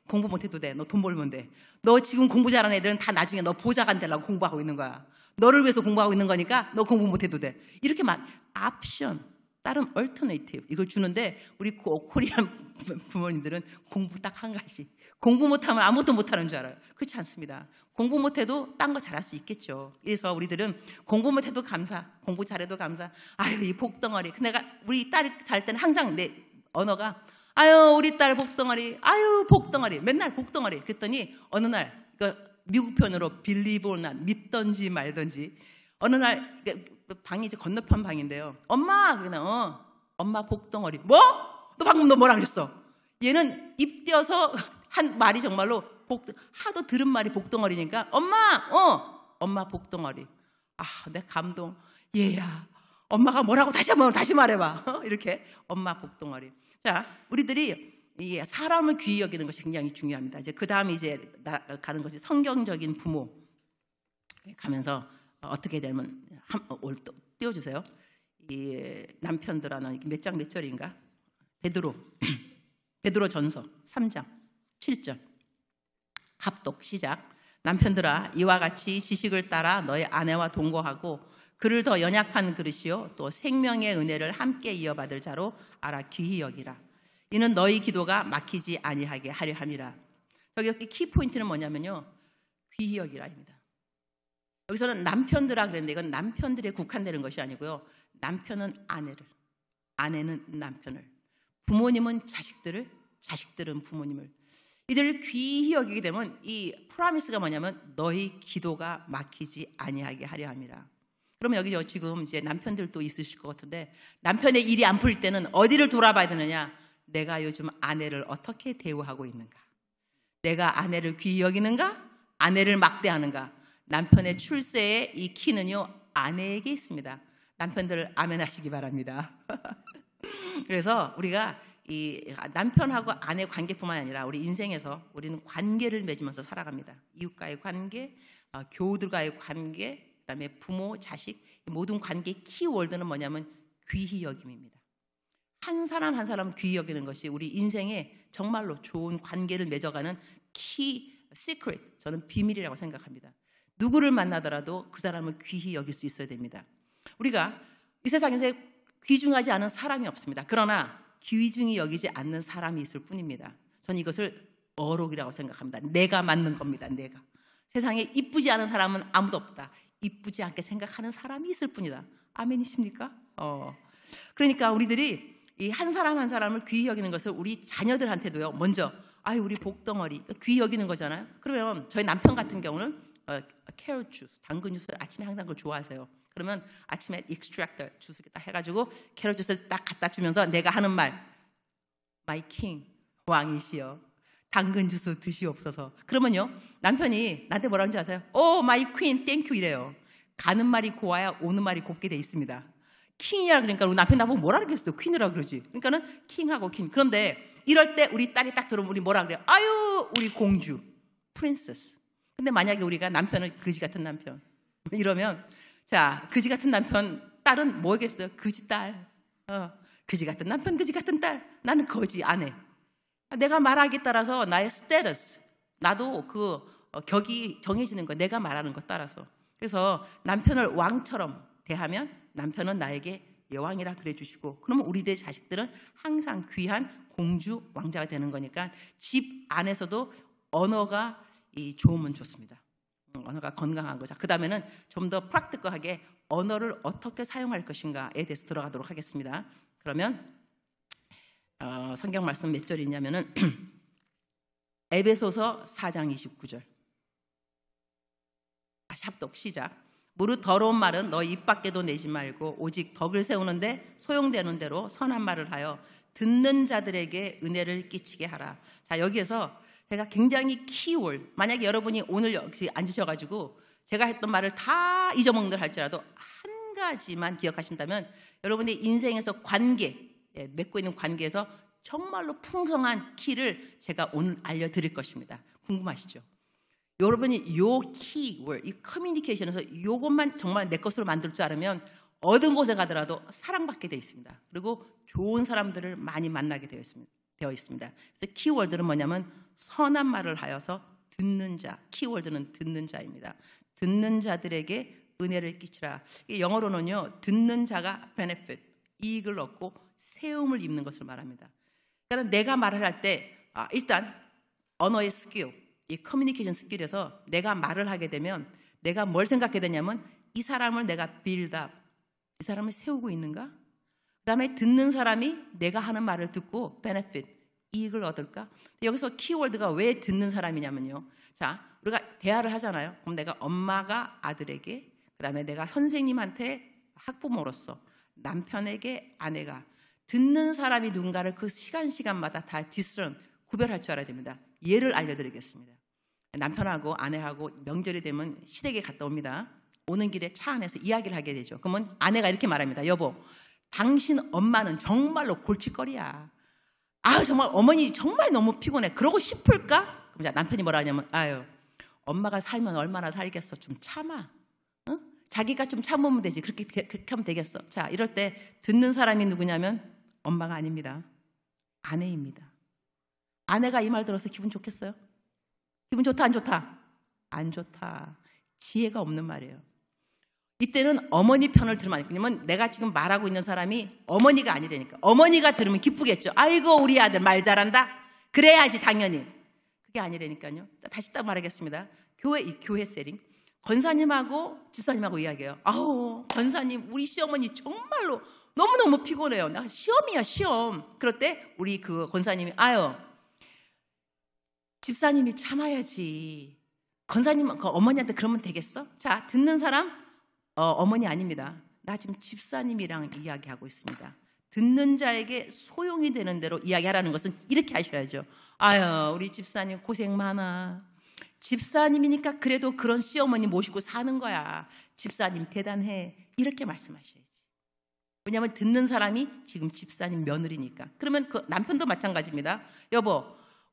공부 못해도 돼. 너 돈 벌면 돼. 너 지금 공부 잘하는 애들은 다 나중에 너 보좌관 되려고 공부하고 있는 거야. 너를 위해서 공부하고 있는 거니까 너 공부 못해도 돼. 이렇게 옵션, 다른 얼터네이티브 이걸 주는데 우리 코리안 부모님들은 공부 딱 한 가지. 공부 못하면 아무것도 못하는 줄 알아요. 그렇지 않습니다. 공부 못해도 딴 거 잘할 수 있겠죠. 그래서 우리들은 공부 못해도 감사, 공부 잘해도 감사. 아유 이 복덩어리. 내가 우리 딸이 잘 때는 항상 내 언어가 아유 우리 딸 복덩어리, 아유 복덩어리, 맨날 복덩어리. 그랬더니 어느 날 미국 표현으로 believe or not, 믿던지 말던지 어느 날 방이 이제 건너편 방인데요. 엄마 그냥 엄마 복덩어리. 뭐? 너 방금 너 뭐라 그랬어? 얘는 입 띄어서 한 말이 정말로 하도 들은 말이 복덩어리니까 엄마 복덩어리. 내 감동. 얘야 엄마가 뭐라고 다시 말해봐. 이렇게 엄마 복덩어리. 자, 우리들이 사람을 귀히 여기는 것이 굉장히 중요합니다. 이제 그 다음에 이제 가는 것이 성경적인 부모 가면서 어떻게 되면 띄워주세요. 이 남편들아는 몇 장 몇 절인가? 베드로 전서 3장 7절 합독 시작. 남편들아 이와 같이 지식을 따라 너의 아내와 동거하고 그를 더 연약한 그릇이요 또 생명의 은혜를 함께 이어받을 자로 알아 귀히 여기라. 이는 너희 기도가 막히지 아니하게 하려 함이라. 여기 키포인트는 뭐냐면요, 귀히 여기라입니다. 여기서는 남편들아 그랬는데 이건 남편들에 국한되는 것이 아니고요, 남편은 아내를, 아내는 남편을, 부모님은 자식들을, 자식들은 부모님을, 이들을 귀히 여기게 되면 이 프로미스가 뭐냐면 너희 기도가 막히지 아니하게 하려 함이라. 그러면 여기 지금 이제 남편들도 있으실 것 같은데, 남편의 일이 안 풀릴 때는 어디를 돌아봐야 되느냐? 내가 요즘 아내를 어떻게 대우하고 있는가? 내가 아내를 귀히 여기는가? 아내를 막대하는가? 남편의 출세의 이 키는요, 아내에게 있습니다. 남편들 아멘 하시기 바랍니다. 그래서 우리가 이 남편하고 아내 관계뿐만 아니라 우리 인생에서 우리는 관계를 맺으면서 살아갑니다. 이웃과의 관계, 교우들과의 관계, 그다음에 부모, 자식, 모든 관계 키워드는 뭐냐면 귀히 여김입니다. 한 사람 한 사람 귀히 여기는 것이 우리 인생에 정말로 좋은 관계를 맺어가는 키 시크릿, 저는 비밀이라고 생각합니다. 누구를 만나더라도 그 사람을 귀히 여길 수 있어야 됩니다. 우리가 이 세상에서 귀중하지 않은 사람이 없습니다. 그러나 귀중히 여기지 않는 사람이 있을 뿐입니다. 저는 이것을 어록이라고 생각합니다. 내가 맞는 겁니다. 내가. 세상에 이쁘지 않은 사람은 아무도 없다. 이쁘지 않게 생각하는 사람이 있을 뿐이다. 아멘이십니까? 그러니까 우리들이 이 한 사람 한 사람을 귀히 여기는 것을 우리 자녀들한테도요, 먼저 아유 우리 복덩어리 귀히 여기는 거잖아요. 그러면 저희 남편 같은 경우는 캐럿 주스, 당근 주스를 아침에 항상 그걸 좋아하세요. 그러면 아침에 익스트랙터 주스 딱 해가지고 캐럿 주스를 딱 갖다 주면서 내가 하는 말, My King, 왕이시여 당근 주스 드시옵소서. 그러면요, 남편이 나한테 뭐라는 줄 아세요? Oh my queen, thank you 이래요. 가는 말이 고와야 오는 말이 곱게 돼 있습니다. 킹이라 그러니까 우리 남편 나보고 뭐라 그러겠어요? 퀸이라고 그러지. 그러니까는 킹하고 퀸. 그런데 이럴 때 우리 딸이 딱 들어오면 우리 뭐라 그래요? 아유 우리 공주, 프린세스. 근데 만약에 우리가 남편은 거지 같은 남편 이러면, 자, 거지 같은 남편 딸은 뭐겠어요? 거지 딸. 거지 같은 남편, 거지 같은 딸. 나는 거지 아내. 내가 말하기에 따라서 나의 스테러스, 나도 그 격이 정해지는 거, 내가 말하는 것 따라서. 그래서 남편을 왕처럼 대하면 남편은 나에게 여왕이라 그래 주시고, 그러면 우리들 자식들은 항상 귀한 공주, 왕자가 되는 거니까 집 안에서도 언어가 좋으면 좋습니다. 언어가 건강한 거죠. 그 다음에는 좀 더 프랙티컬하게 언어를 어떻게 사용할 것인가에 대해서 들어가도록 하겠습니다. 그러면 성경 말씀 몇 절이 있냐면은 에베소서 4장 29절. 다시 합독 시작. 무릇 더러운 말은 너 입 밖에도 내지 말고 오직 덕을 세우는데 소용되는 대로 선한 말을 하여 듣는 자들에게 은혜를 끼치게 하라. 자, 여기에서 제가 굉장히 키워드, 만약에 여러분이 오늘 여기 앉으셔가지고 제가 했던 말을 다 잊어먹는다 할지라도 한 가지만 기억하신다면 여러분의 인생에서 관계, 맺고 있는 관계에서 정말로 풍성한 키를 제가 오늘 알려드릴 것입니다. 궁금하시죠? 여러분이 요 키워드, 이 커뮤니케이션에서 이것만 정말 내 것으로 만들 줄 알으면 어느 곳에 가더라도 사랑받게 되어 있습니다. 그리고 좋은 사람들을 많이 만나게 되어 있습니다. 그래서 키워드는 뭐냐면 선한 말을 하여서 듣는 자, 키워드는 듣는 자입니다. 듣는 자들에게 은혜를 끼치라. 영어로는요, 듣는 자가 benefit, 이익을 얻고 세움을 입는 것을 말합니다. 그러니까 내가 말을 할 때 일단 언어의 스킬, 이 커뮤니케이션 스킬에서 내가 말을 하게 되면 내가 뭘 생각하게 되냐면 이 사람을 내가 build up, 이 사람을 세우고 있는가? 그 다음에 듣는 사람이 내가 하는 말을 듣고 benefit, 이익을 얻을까? 여기서 키워드가 왜 듣는 사람이냐면요, 자, 우리가 대화를 하잖아요. 그럼 내가 엄마가 아들에게, 그 다음에 내가 선생님한테 학부모로서, 남편에게 아내가, 듣는 사람이 누군가를 그 시간마다 다 구별할 줄 알아야 됩니다. 예를 알려드리겠습니다. 남편하고 아내하고 명절이 되면 시댁에 갔다 옵니다. 오는 길에 차 안에서 이야기를 하게 되죠. 그러면 아내가 이렇게 말합니다. 여보, 당신 엄마는 정말로 골칫거리야. 아, 정말 어머니 정말 너무 피곤해. 그러고 싶을까? 그럼 남편이 뭐라 하냐면, 아유, 엄마가 살면 얼마나 살겠어. 좀 참아. 응? 자기가 좀 참으면 되지. 그렇게 하면 되겠어. 자, 이럴 때 듣는 사람이 누구냐면 엄마가 아닙니다. 아내입니다. 아내가 이 말 들어서 기분 좋겠어요? 기분 좋다, 안 좋다? 안 좋다. 지혜가 없는 말이에요. 이때는 어머니 편을 들으면 안 돼요. 왜냐면 내가 지금 말하고 있는 사람이 어머니가 아니라니까. 어머니가 들으면 기쁘겠죠. 아이고 우리 아들 말 잘한다. 그래야지 당연히. 그게 아니라니까요. 다시 딱 말하겠습니다. 교회 세팅. 권사님하고 집사님하고 이야기해요. 아우 권사님 우리 시어머니 정말로 너무너무 피곤해요. 나 시험이야 시험. 그럴 때 우리 그 권사님이 아유 집사님이 참아야지. 권사님 그 어머니한테 그러면 되겠어? 자 듣는 사람 어머니 아닙니다. 나 지금 집사님이랑 이야기하고 있습니다. 듣는 자에게 소용이 되는 대로 이야기하라는 것은 이렇게 하셔야죠. 아유 우리 집사님 고생 많아. 집사님이니까 그래도 그런 시어머니 모시고 사는 거야. 집사님 대단해. 이렇게 말씀하셔야지. 왜냐하면 듣는 사람이 지금 집사님 며느리니까. 그러면 그 남편도 마찬가지입니다. 여보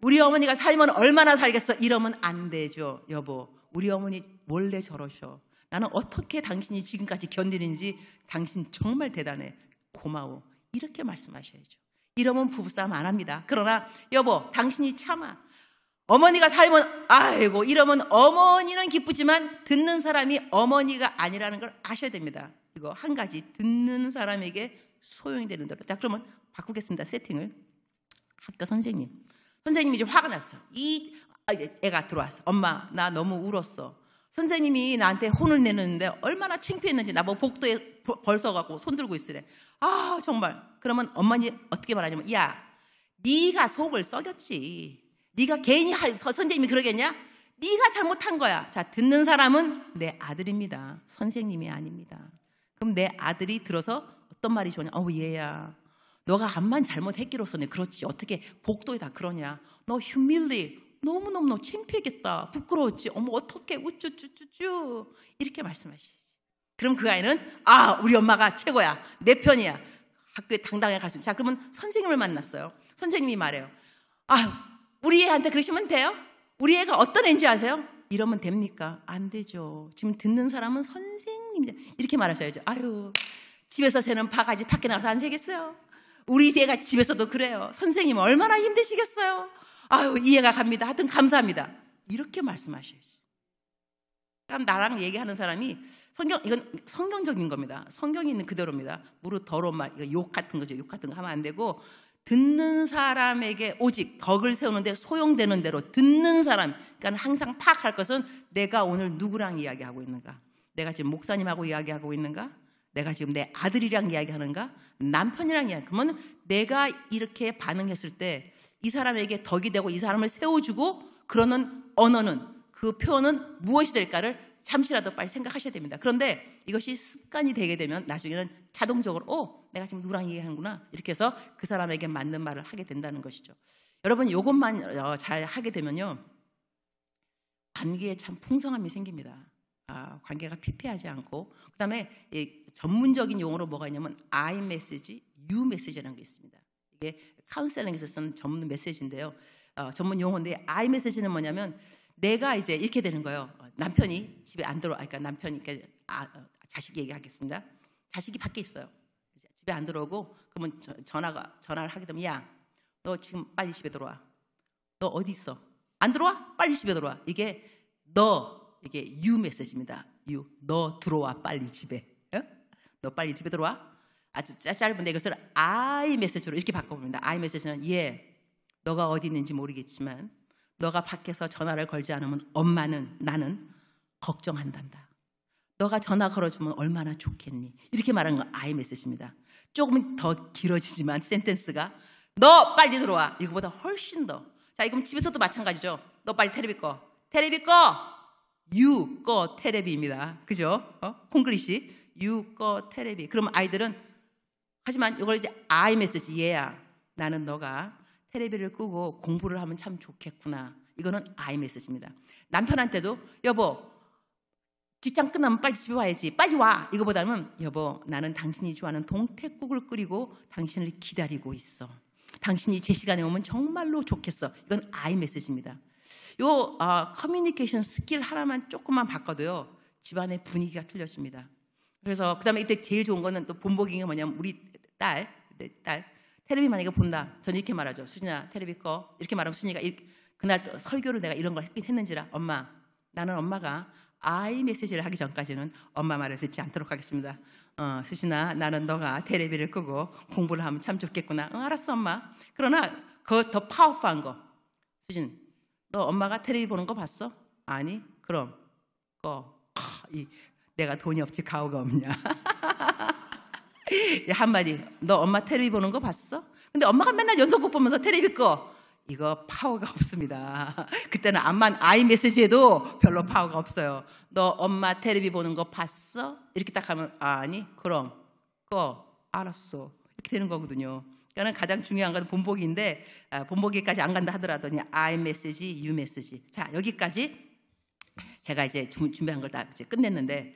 우리 어머니가 살면 얼마나 살겠어. 이러면 안 되죠. 여보 우리 어머니 원래 저러셔. 나는 어떻게 당신이 지금까지 견디는지 당신 정말 대단해. 고마워. 이렇게 말씀하셔야죠. 이러면 부부싸움 안 합니다. 그러나 여보 당신이 참아. 어머니가 살면 아이고 이러면 어머니는 기쁘지만 듣는 사람이 어머니가 아니라는 걸 아셔야 됩니다. 이거 한 가지 듣는 사람에게 소용이 되는 대로. 자 그러면 바꾸겠습니다. 세팅을. 학교 선생님이 이제 화가 났어. 애가 들어왔어. 엄마 나 너무 울었어. 선생님이 나한테 혼을 내는데 얼마나 창피했는지 나보고 복도에 벌써갖고 손 들고 있으래. 아 정말. 그러면 엄마니 어떻게 말하냐면 야 네가 속을 썩였지. 네가 괜히 선생님이 그러겠냐? 네가 잘못한 거야. 자 듣는 사람은 내 아들입니다. 선생님이 아닙니다. 그럼 내 아들이 들어서 어떤 말이 좋으냐? 얘야 너가 암만 잘못했기로서는 그렇지 어떻게 복도에 다 그러냐? 너 humiliate 너무너무 창피했겠다. 부끄러웠지. 어머 어떡해 우쭈쭈쭈쭈 이렇게 말씀하시지. 그럼 그 아이는 우리 엄마가 최고야. 내 편이야. 학교에 당당하게 갈 수 있는. 자 그러면 선생님을 만났어요. 선생님이 말해요. 우리 애한테 그러시면 돼요? 우리 애가 어떤 애인지 아세요? 이러면 됩니까? 안 되죠. 지금 듣는 사람은 선생님이다. 이렇게 말하셔야죠. 아유 집에서 새는 바가지 밖에 나가서 안 새겠어요? 우리 애가 집에서도 그래요. 선생님 얼마나 힘드시겠어요? 아유 이해가 갑니다. 하여튼 감사합니다. 이렇게 말씀하셔야지. 그러니까 나랑 얘기하는 사람이 이건 성경적인 겁니다. 성경이 있는 그대로입니다. 무릇 더러운 말, 이거 욕 같은 거죠. 욕 같은 거 하면 안 되고 듣는 사람에게 오직 덕을 세우는데 소용되는 대로 듣는 사람. 그러니까 항상 파악할 것은 내가 오늘 누구랑 이야기하고 있는가? 내가 지금 목사님하고 이야기하고 있는가? 내가 지금 내 아들이랑 이야기하는가? 남편이랑 이야기. 그러면 내가 이렇게 반응했을 때 이 사람에게 덕이 되고 이 사람을 세워주고 그러는 언어는 그 표현은 무엇이 될까를 잠시라도 빨리 생각하셔야 됩니다. 그런데 이것이 습관이 되게 되면 나중에는 자동적으로 내가 지금 누구랑 얘기하는구나 이렇게 해서 그 사람에게 맞는 말을 하게 된다는 것이죠. 여러분 이것만 잘 하게 되면요 관계에 참 풍성함이 생깁니다. 관계가 피폐하지 않고 그 다음에 전문적인 용어로 뭐가 있냐면 I 메시지, U 메시지라는 게 있습니다. 이게 카운셀링에서 쓰는 전문 메시지인데요. 전문 용어인데 I 메시지는 뭐냐면 내가 이제 이렇게 되는 거예요. 남편이 집에 안 들어와. 그러니까 남편이 자식 얘기하겠습니다. 자식이 밖에 있어요. 집에 안 들어오고 그러면 전화를 하게 되면 야, 너 지금 빨리 집에 들어와. 너 어디 있어? 안 들어와? 빨리 집에 들어와. 이게 U 메시지입니다. U. 너 들어와 빨리 집에. 너 빨리 집에 들어와. 아주 짧은데 이것을 I 메시지로 이렇게 바꿔봅니다. I 메시지는 너가 어디 있는지 모르겠지만 너가 밖에서 전화를 걸지 않으면 엄마는 나는 걱정한단다. 너가 전화 걸어주면 얼마나 좋겠니? 이렇게 말하는 건 I 메시지입니다. 조금 더 길어지지만 센텐스가 너 빨리 들어와. 이거보다 훨씬 더. 자, 이건 집에서도 마찬가지죠. 너 빨리 테레비 꺼. 테레비 꺼. You 꺼 테레비입니다. 그죠? 콩글리시. You 꺼 테레비. 그럼 아이들은 하지만 이걸 이제 I 메시지 얘야. 나는 너가 테레비를 끄고 공부를 하면 참 좋겠구나. 이거는 I 메시지입니다. 남편한테도 여보 직장 끝나면 빨리 집에 와야지. 빨리 와. 이거보다는 여보 나는 당신이 좋아하는 동태국을 끓이고 당신을 기다리고 있어. 당신이 제 시간에 오면 정말로 좋겠어. 이건 I 메시지입니다. 요 커뮤니케이션 스킬 하나만 조금만 바꿔도요 집안의 분위기가 틀려집니다. 그래서 그다음에 이때 제일 좋은 거는 또 본보기가 뭐냐면 우리 딸 텔레비 만약에 본다. 저는 이렇게 말하죠. 수진아 텔레비 꺼. 이렇게 말하면 수진이가 그날 또 설교를 내가 이런 걸 했긴 했는지라 엄마 나는 엄마가 아이 메시지를 하기 전까지는 엄마 말을 듣지 않도록 하겠습니다. 수진아 나는 너가 텔레비를 끄고 공부를 하면 참 좋겠구나. 알았어 엄마. 그러나 그 더 파워풀한 거 수진 너 엄마가 텔레비 보는 거 봤어? 아니 그럼 꺼. 내가 돈이 없지 가오가 없냐. 한마디 너 엄마 텔레비 보는 거 봤어? 근데 엄마가 맨날 연속극 보면서 텔레비 꺼. 이거 파워가 없습니다. 그때는 암만 아이 메시지에도 별로 파워가 없어요. 너 엄마 텔레비 보는 거 봤어? 이렇게 딱 하면 아니 그럼 꺼. 알았어. 이렇게 되는 거거든요. 그러니까 가장 중요한 건 본보기인데 본보기까지 안 간다 하더라도 아이 메시지, 유 메시지. 자 여기까지 제가 이제 준비한 걸 다 이제 끝냈는데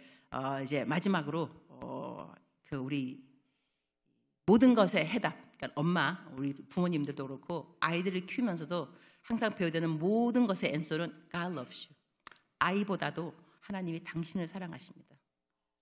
이제 마지막으로 그 우리 모든 것의 해답. 그러니까 엄마, 우리 부모님들도 그렇고 아이들을 키우면서도 항상 배워야 되는 모든 것의 앤서는 God loves you. 아이보다도 하나님이 당신을 사랑하십니다.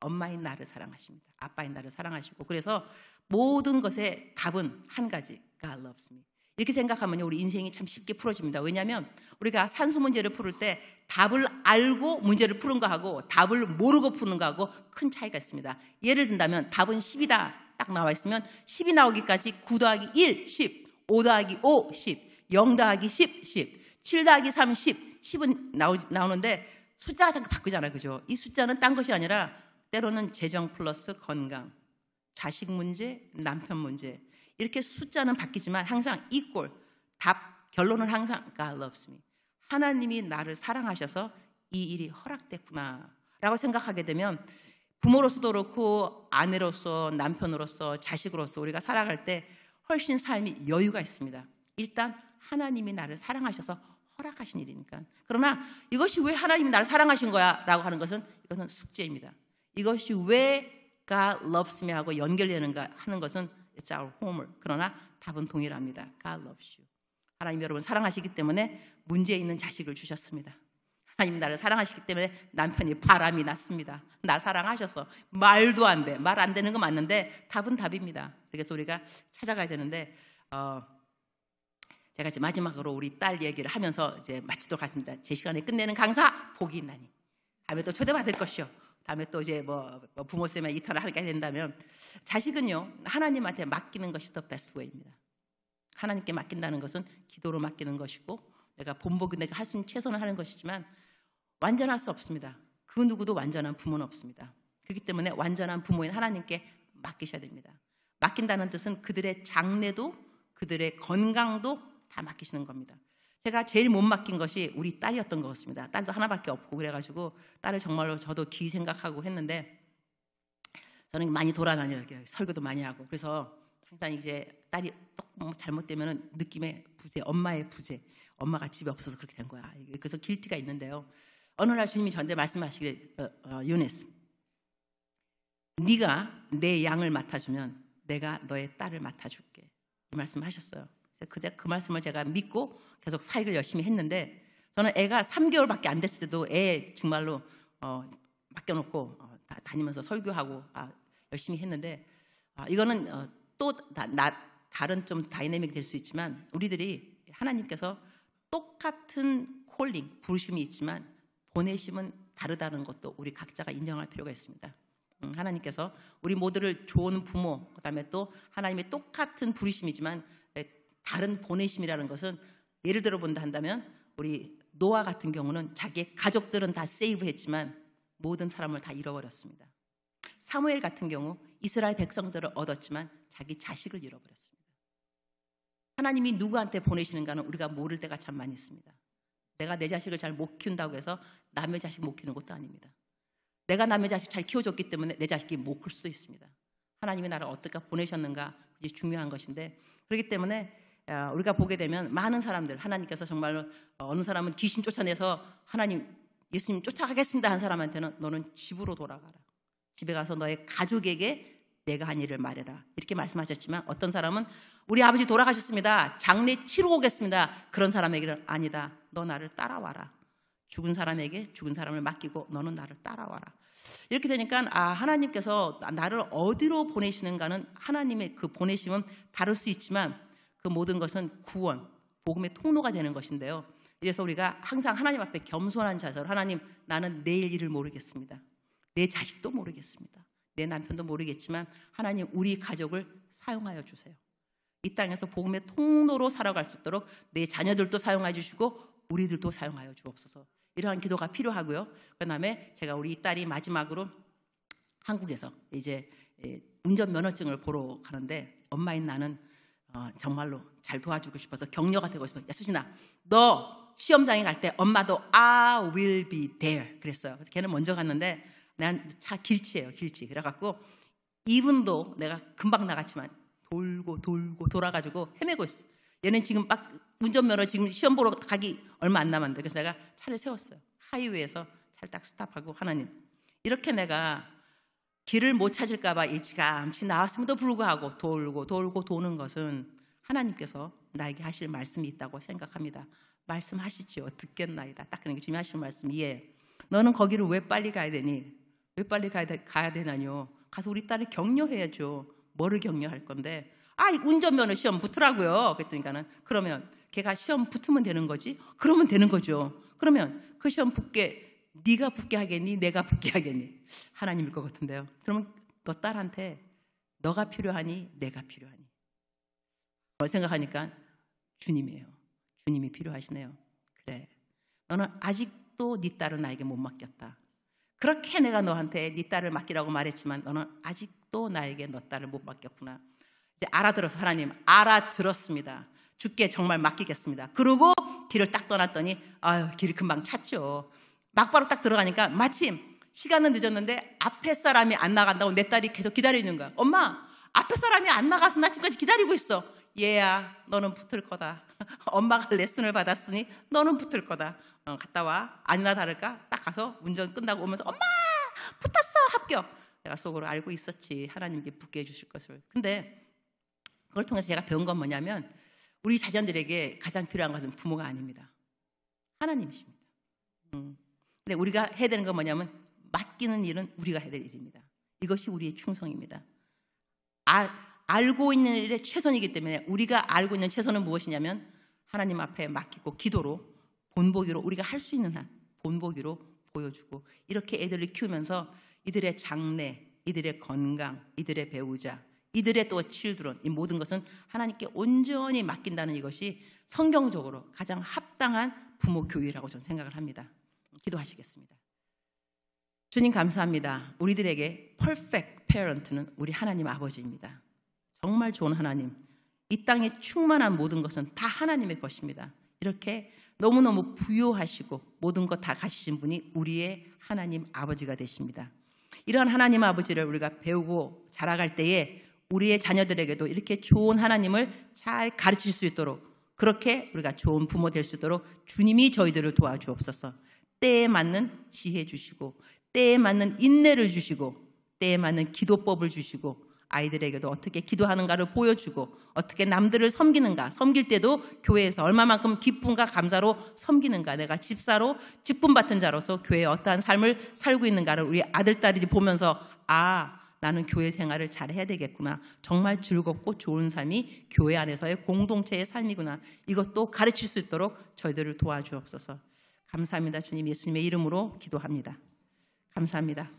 엄마인 나를 사랑하십니다. 아빠인 나를 사랑하시고 그래서 모든 것의 답은 한 가지 God loves me. 이렇게 생각하면 우리 인생이 참 쉽게 풀어집니다. 왜냐하면 우리가 산수 문제를 풀을 때 답을 알고 문제를 푸는 거하고 답을 모르고 푸는 거하고 큰 차이가 있습니다. 예를 든다면 답은 10이다 딱 나와 있으면 10이 나오기까지 9 더하기 1, 10, 5 더하기 5, 10, 0 더하기 10, 10, 7 더하기 3, 10, 10은 나오는데 숫자가 자꾸 바뀌잖아요. 그죠? 이 숫자는 딴 것이 아니라 때로는 재정 플러스 건강, 자식 문제, 남편 문제 이렇게 숫자는 바뀌지만 항상 equal, 답, 결론은 항상 God loves me. 하나님이 나를 사랑하셔서 이 일이 허락됐구나 라고 생각하게 되면 부모로서도 그렇고 아내로서 남편으로서 자식으로서 우리가 살아갈 때 훨씬 삶이 여유가 있습니다. 일단 하나님이 나를 사랑하셔서 허락하신 일이니까. 그러나 이것이 왜 하나님이 나를 사랑하신 거야 라고 하는 것은 이것은 숙제입니다. 이것이 왜 God loves me 하고 연결되는가 하는 것은 It's our homework. 그러나 답은 동일합니다. God loves you. 하나님 여러분 사랑하시기 때문에 문제 있는 자식을 주셨습니다. 하나님 나를 사랑하시기 때문에 남편이 바람이 났습니다. 나 사랑하셔서 말도 안 돼. 말 안 되는 거 맞는데 답은 답입니다. 그래서 우리가 찾아가야 되는데 제가 이제 마지막으로 우리 딸 얘기를 하면서 이제 마치도록 하겠습니다. 제 시간에 끝내는 강사 복이 있나니 다음에 또 초대받을 것이요. 다음에 또 이제 뭐 부모쌤에 이탈을 하게 된다면 자식은요 하나님한테 맡기는 것이 더 베스트 웨이입니다. 하나님께 맡긴다는 것은 기도로 맡기는 것이고 내가 본보기 내가 할 수 있는 최선을 하는 것이지만 완전할 수 없습니다. 그 누구도 완전한 부모는 없습니다. 그렇기 때문에 완전한 부모인 하나님께 맡기셔야 됩니다. 맡긴다는 뜻은 그들의 장래도 그들의 건강도 다 맡기시는 겁니다. 제가 제일 못 맡긴 것이 우리 딸이었던 것 같습니다. 딸도 하나밖에 없고 그래가지고 딸을 정말로 저도 귀히 생각하고 했는데 저는 많이 돌아다녀요. 설교도 많이 하고 그래서 항상 이제 딸이 또 잘못되면 느낌의 부재, 엄마의 부재, 엄마가 집에 없어서 그렇게 된 거야. 그래서 길티가 있는데요. 어느 날 주님이 저한테 말씀하시길 유네스 네가 내 양을 맡아주면 내가 너의 딸을 맡아줄게 이 말씀하셨어요. 그 말씀을 제가 믿고 계속 사역을 열심히 했는데 저는 애가 3개월밖에 안 됐을 때도 애 정말로 맡겨놓고 다니면서 설교하고 열심히 했는데 이거는 또 다른 좀 다이내믹이 될 수 있지만 우리들이 하나님께서 똑같은 콜링, 부르심이 있지만 보내심은 다르다는 것도 우리 각자가 인정할 필요가 있습니다. 하나님께서 우리 모두를 좋은 부모, 그 다음에 또 하나님의 똑같은 부르심이지만 다른 보내심이라는 것은 예를 들어 본다 한다면 우리 노아 같은 경우는 자기의 가족들은 다 세이브했지만 모든 사람을 다 잃어버렸습니다. 사무엘 같은 경우 이스라엘 백성들을 얻었지만 자기 자식을 잃어버렸습니다. 하나님이 누구한테 보내시는가는 우리가 모를 때가 참 많이 있습니다. 내가 내 자식을 잘 못 키운다고 해서 남의 자식 못 키우는 것도 아닙니다. 내가 남의 자식 잘 키워줬기 때문에 내 자식이 못 클 수도 있습니다. 하나님이 나를 어떻게 보내셨는가 그게 중요한 것인데 그렇기 때문에 우리가 보게 되면 많은 사람들 하나님께서 정말로 어느 사람은 귀신 쫓아내서 하나님 예수님 쫓아가겠습니다 한 사람한테는 너는 집으로 돌아가라. 집에 가서 너의 가족에게 내가 한 일을 말해라. 이렇게 말씀하셨지만 어떤 사람은 우리 아버지 돌아가셨습니다. 장례 치르고 오겠습니다. 그런 사람에게는 아니다. 너 나를 따라와라. 죽은 사람에게 죽은 사람을 맡기고 너는 나를 따라와라. 이렇게 되니까 하나님께서 나를 어디로 보내시는가는 하나님의 그 보내심은 다를 수 있지만 그 모든 것은 구원, 복음의 통로가 되는 것인데요. 그래서 우리가 항상 하나님 앞에 겸손한 자세로 하나님, 나는 내일 일을 모르겠습니다. 내 자식도 모르겠습니다. 내 남편도 모르겠지만 하나님, 우리 가족을 사용하여 주세요. 이 땅에서 복음의 통로로 살아갈 수 있도록 내 자녀들도 사용해 주시고 우리들도 사용하여 주옵소서. 이러한 기도가 필요하고요. 그다음에 제가 우리 딸이 마지막으로 한국에서 이제 운전면허증을 보러 가는데 엄마인 나는 정말로 잘 도와주고 싶어서 격려가 되고 싶어서, 야 수진아, 너 시험장에 갈 때 엄마도 I will be there 그랬어요. 그래서 걔는 먼저 갔는데 난 차 길치예요, 길치. 그래갖고 이분도 내가 금방 나갔지만 돌고 돌아가지고 헤매고 있어. 얘는 지금 막 운전면허 지금 시험 보러 가기 얼마 안 남았는데, 그래서 내가 차를 세웠어요. 하이웨이에서 살짝 스탑하고, 하나님, 이렇게 내가 길을 못 찾을까 봐 일찌감치 나왔음에도 불구하고 돌고 도는 것은 하나님께서 나에게 하실 말씀이 있다고 생각합니다. 말씀하시지요. 듣겠나이다. 딱 그런 게 주님이 하시는 말씀이에요. 너는 거기를 왜 빨리 가야 되니? 왜 빨리 가야 되나요? 가서 우리 딸을 격려해야죠. 뭐를 격려할 건데? 운전면허 시험 붙으라고요. 그랬더니까는, 그러면 걔가 시험 붙으면 되는 거지? 그러면 되는 거죠. 그러면 그 시험 붙게 네가 붙게 하겠니? 내가 붙게 하겠니? 하나님일 것 같은데요. 그러면 너 딸한테 너가 필요하니? 내가 필요하니? 생각하니까 주님이에요. 주님이 필요하시네요. 그래, 너는 아직도 네 딸은 나에게 못 맡겼다. 그렇게 내가 너한테 네 딸을 맡기라고 말했지만 너는 아직도 나에게 너 딸을 못 맡겼구나. 이제 알아들어서, 하나님, 알아들었습니다. 주께 정말 맡기겠습니다. 그러고 길을 딱 떠났더니 길이 금방 찼죠. 막바로 딱 들어가니까 마침 시간은 늦었는데 앞에 사람이 안 나간다고 내 딸이 계속 기다리는 거야. 엄마, 앞에 사람이 안 나가서 나 지금까지 기다리고 있어. 얘야, 너는 붙을 거다. 엄마가 레슨을 받았으니 너는 붙을 거다. 갔다 와. 아니나 다를까 딱 가서 운전 끝나고 오면서 엄마 붙었어, 합격. 내가 속으로 알고 있었지, 하나님께 붙게 해주실 것을. 근데 그걸 통해서 제가 배운 건 뭐냐면, 우리 자녀들에게 가장 필요한 것은 부모가 아닙니다. 하나님이십니다. 근데 우리가 해야 되는 건 뭐냐면, 맡기는 일은 우리가 해야 될 일입니다. 이것이 우리의 충성입니다. 알고 있는 일에 최선이기 때문에, 우리가 알고 있는 최선은 무엇이냐면 하나님 앞에 맡기고 기도로, 본보기로, 우리가 할 수 있는 한 본보기로 보여주고, 이렇게 애들을 키우면서 이들의 장래, 이들의 건강, 이들의 배우자, 이들의 또 칠드런, 이 모든 것은 하나님께 온전히 맡긴다는 이것이 성경적으로 가장 합당한 부모 교육이라고 저는 생각을 합니다. 기도하시겠습니다. 주님 감사합니다. 우리들에게 퍼펙트 페런트는 우리 하나님 아버지입니다. 정말 좋은 하나님, 이 땅에 충만한 모든 것은 다 하나님의 것입니다. 이렇게 너무너무 부요하시고 모든 것 다 가지신 분이 우리의 하나님 아버지가 되십니다. 이러한 하나님 아버지를 우리가 배우고 자라갈 때에 우리의 자녀들에게도 이렇게 좋은 하나님을 잘 가르칠 수 있도록, 그렇게 우리가 좋은 부모 될 수 있도록 주님이 저희들을 도와주옵소서. 때에 맞는 지혜 주시고, 때에 맞는 인내를 주시고, 때에 맞는 기도법을 주시고, 아이들에게도 어떻게 기도하는가를 보여주고, 어떻게 남들을 섬기는가, 섬길 때도 교회에서 얼마만큼 기쁨과 감사로 섬기는가, 내가 집사로 직분받은 자로서 교회에 어떠한 삶을 살고 있는가를 우리 아들, 딸이 보면서 나는 교회 생활을 잘 해야 되겠구나, 정말 즐겁고 좋은 삶이 교회 안에서의 공동체의 삶이구나, 이것도 가르칠 수 있도록 저희들을 도와주옵소서. 감사합니다. 주님, 예수님의 이름으로 기도합니다. 감사합니다.